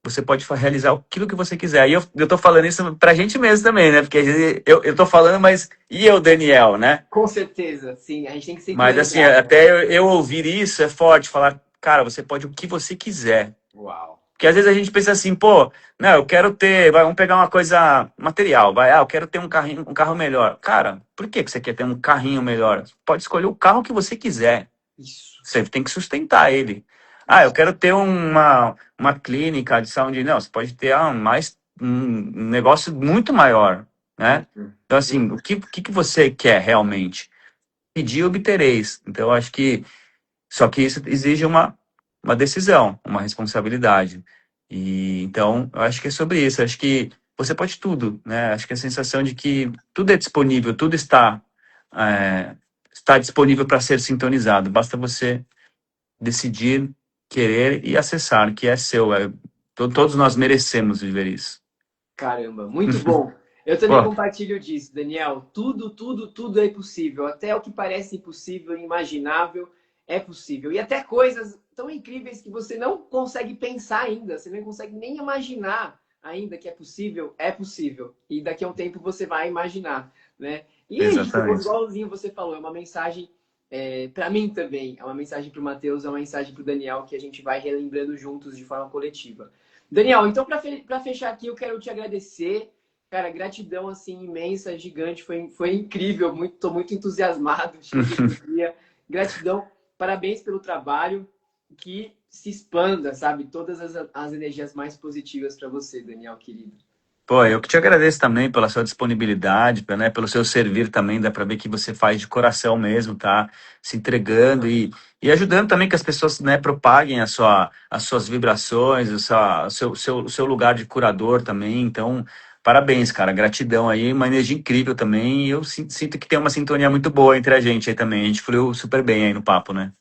você pode realizar aquilo que você quiser. E eu tô falando isso pra gente mesmo também, né? Porque às vezes eu tô falando, mas e eu, Daniel, né? Com certeza, sim. A gente tem que sempre Mas assim, lembrar, né? até eu ouvir isso é forte, falar, cara, você pode o que você quiser. Uau. Porque às vezes a gente pensa assim, pô, não, eu quero ter, vamos pegar uma coisa material, eu quero ter um carro melhor. Cara, por que você quer ter um carrinho melhor? Pode escolher o carro que você quiser. Isso, Você tem que sustentar ele. Ah, eu isso. quero ter uma clínica de saúde. Não, você pode ter um negócio muito maior, né? Uhum. Então, assim, Uhum. o que você quer realmente? Pedir, obtereis. Então, eu acho que só que isso exige uma decisão, uma responsabilidade. E então, eu acho que é sobre isso. Eu acho que você pode tudo, né? Acho que a sensação de que tudo é disponível, tudo é, está disponível para ser sintonizado. Basta você decidir, querer e acessar, que é seu. Todos nós merecemos viver isso. Caramba, muito bom. Eu também Pô, compartilho disso, Daniel. Tudo, tudo, tudo é possível. Até o que parece impossível, inimaginável, é possível. E até coisas tão incríveis que você não consegue pensar ainda, você não consegue nem imaginar ainda que é possível, é possível. E daqui a um tempo você vai imaginar, né? E é isso, exatamente. igualzinho você falou, é uma mensagem para mim também, é uma mensagem para o Matheus, é uma mensagem para o Daniel que a gente vai relembrando juntos de forma coletiva. Daniel, então para fechar aqui, eu quero te agradecer. Cara, gratidão assim imensa, gigante, foi incrível, tô muito entusiasmado, cheio de energia. Gratidão, parabéns pelo trabalho, que se expanda, sabe? Todas as energias mais positivas para você, Daniel, querido. Pô, eu que te agradeço também pela sua disponibilidade, né, pelo seu servir também, dá para ver que você faz de coração mesmo, tá? Se entregando e ajudando também que as pessoas, né, propaguem as suas vibrações, o seu lugar de curador também. Então, parabéns, cara, gratidão aí, uma energia incrível também. E eu sinto que tem uma sintonia muito boa entre a gente aí também. A gente fluiu super bem aí no papo, né?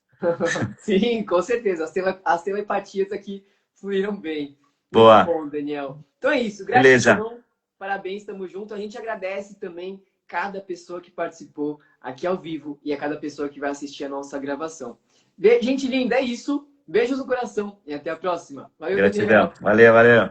Sim, com certeza. As telepatias aqui fluíram bem. Muito Boa, bom, Daniel. Então é isso. beleza. Gratidão. Parabéns, estamos juntos. A gente agradece também cada pessoa que participou aqui ao vivo e a cada pessoa que vai assistir a nossa gravação. Gente linda, é isso. Beijos no coração e até a próxima. Valeu, Gratidão. Daniel. Valeu, valeu.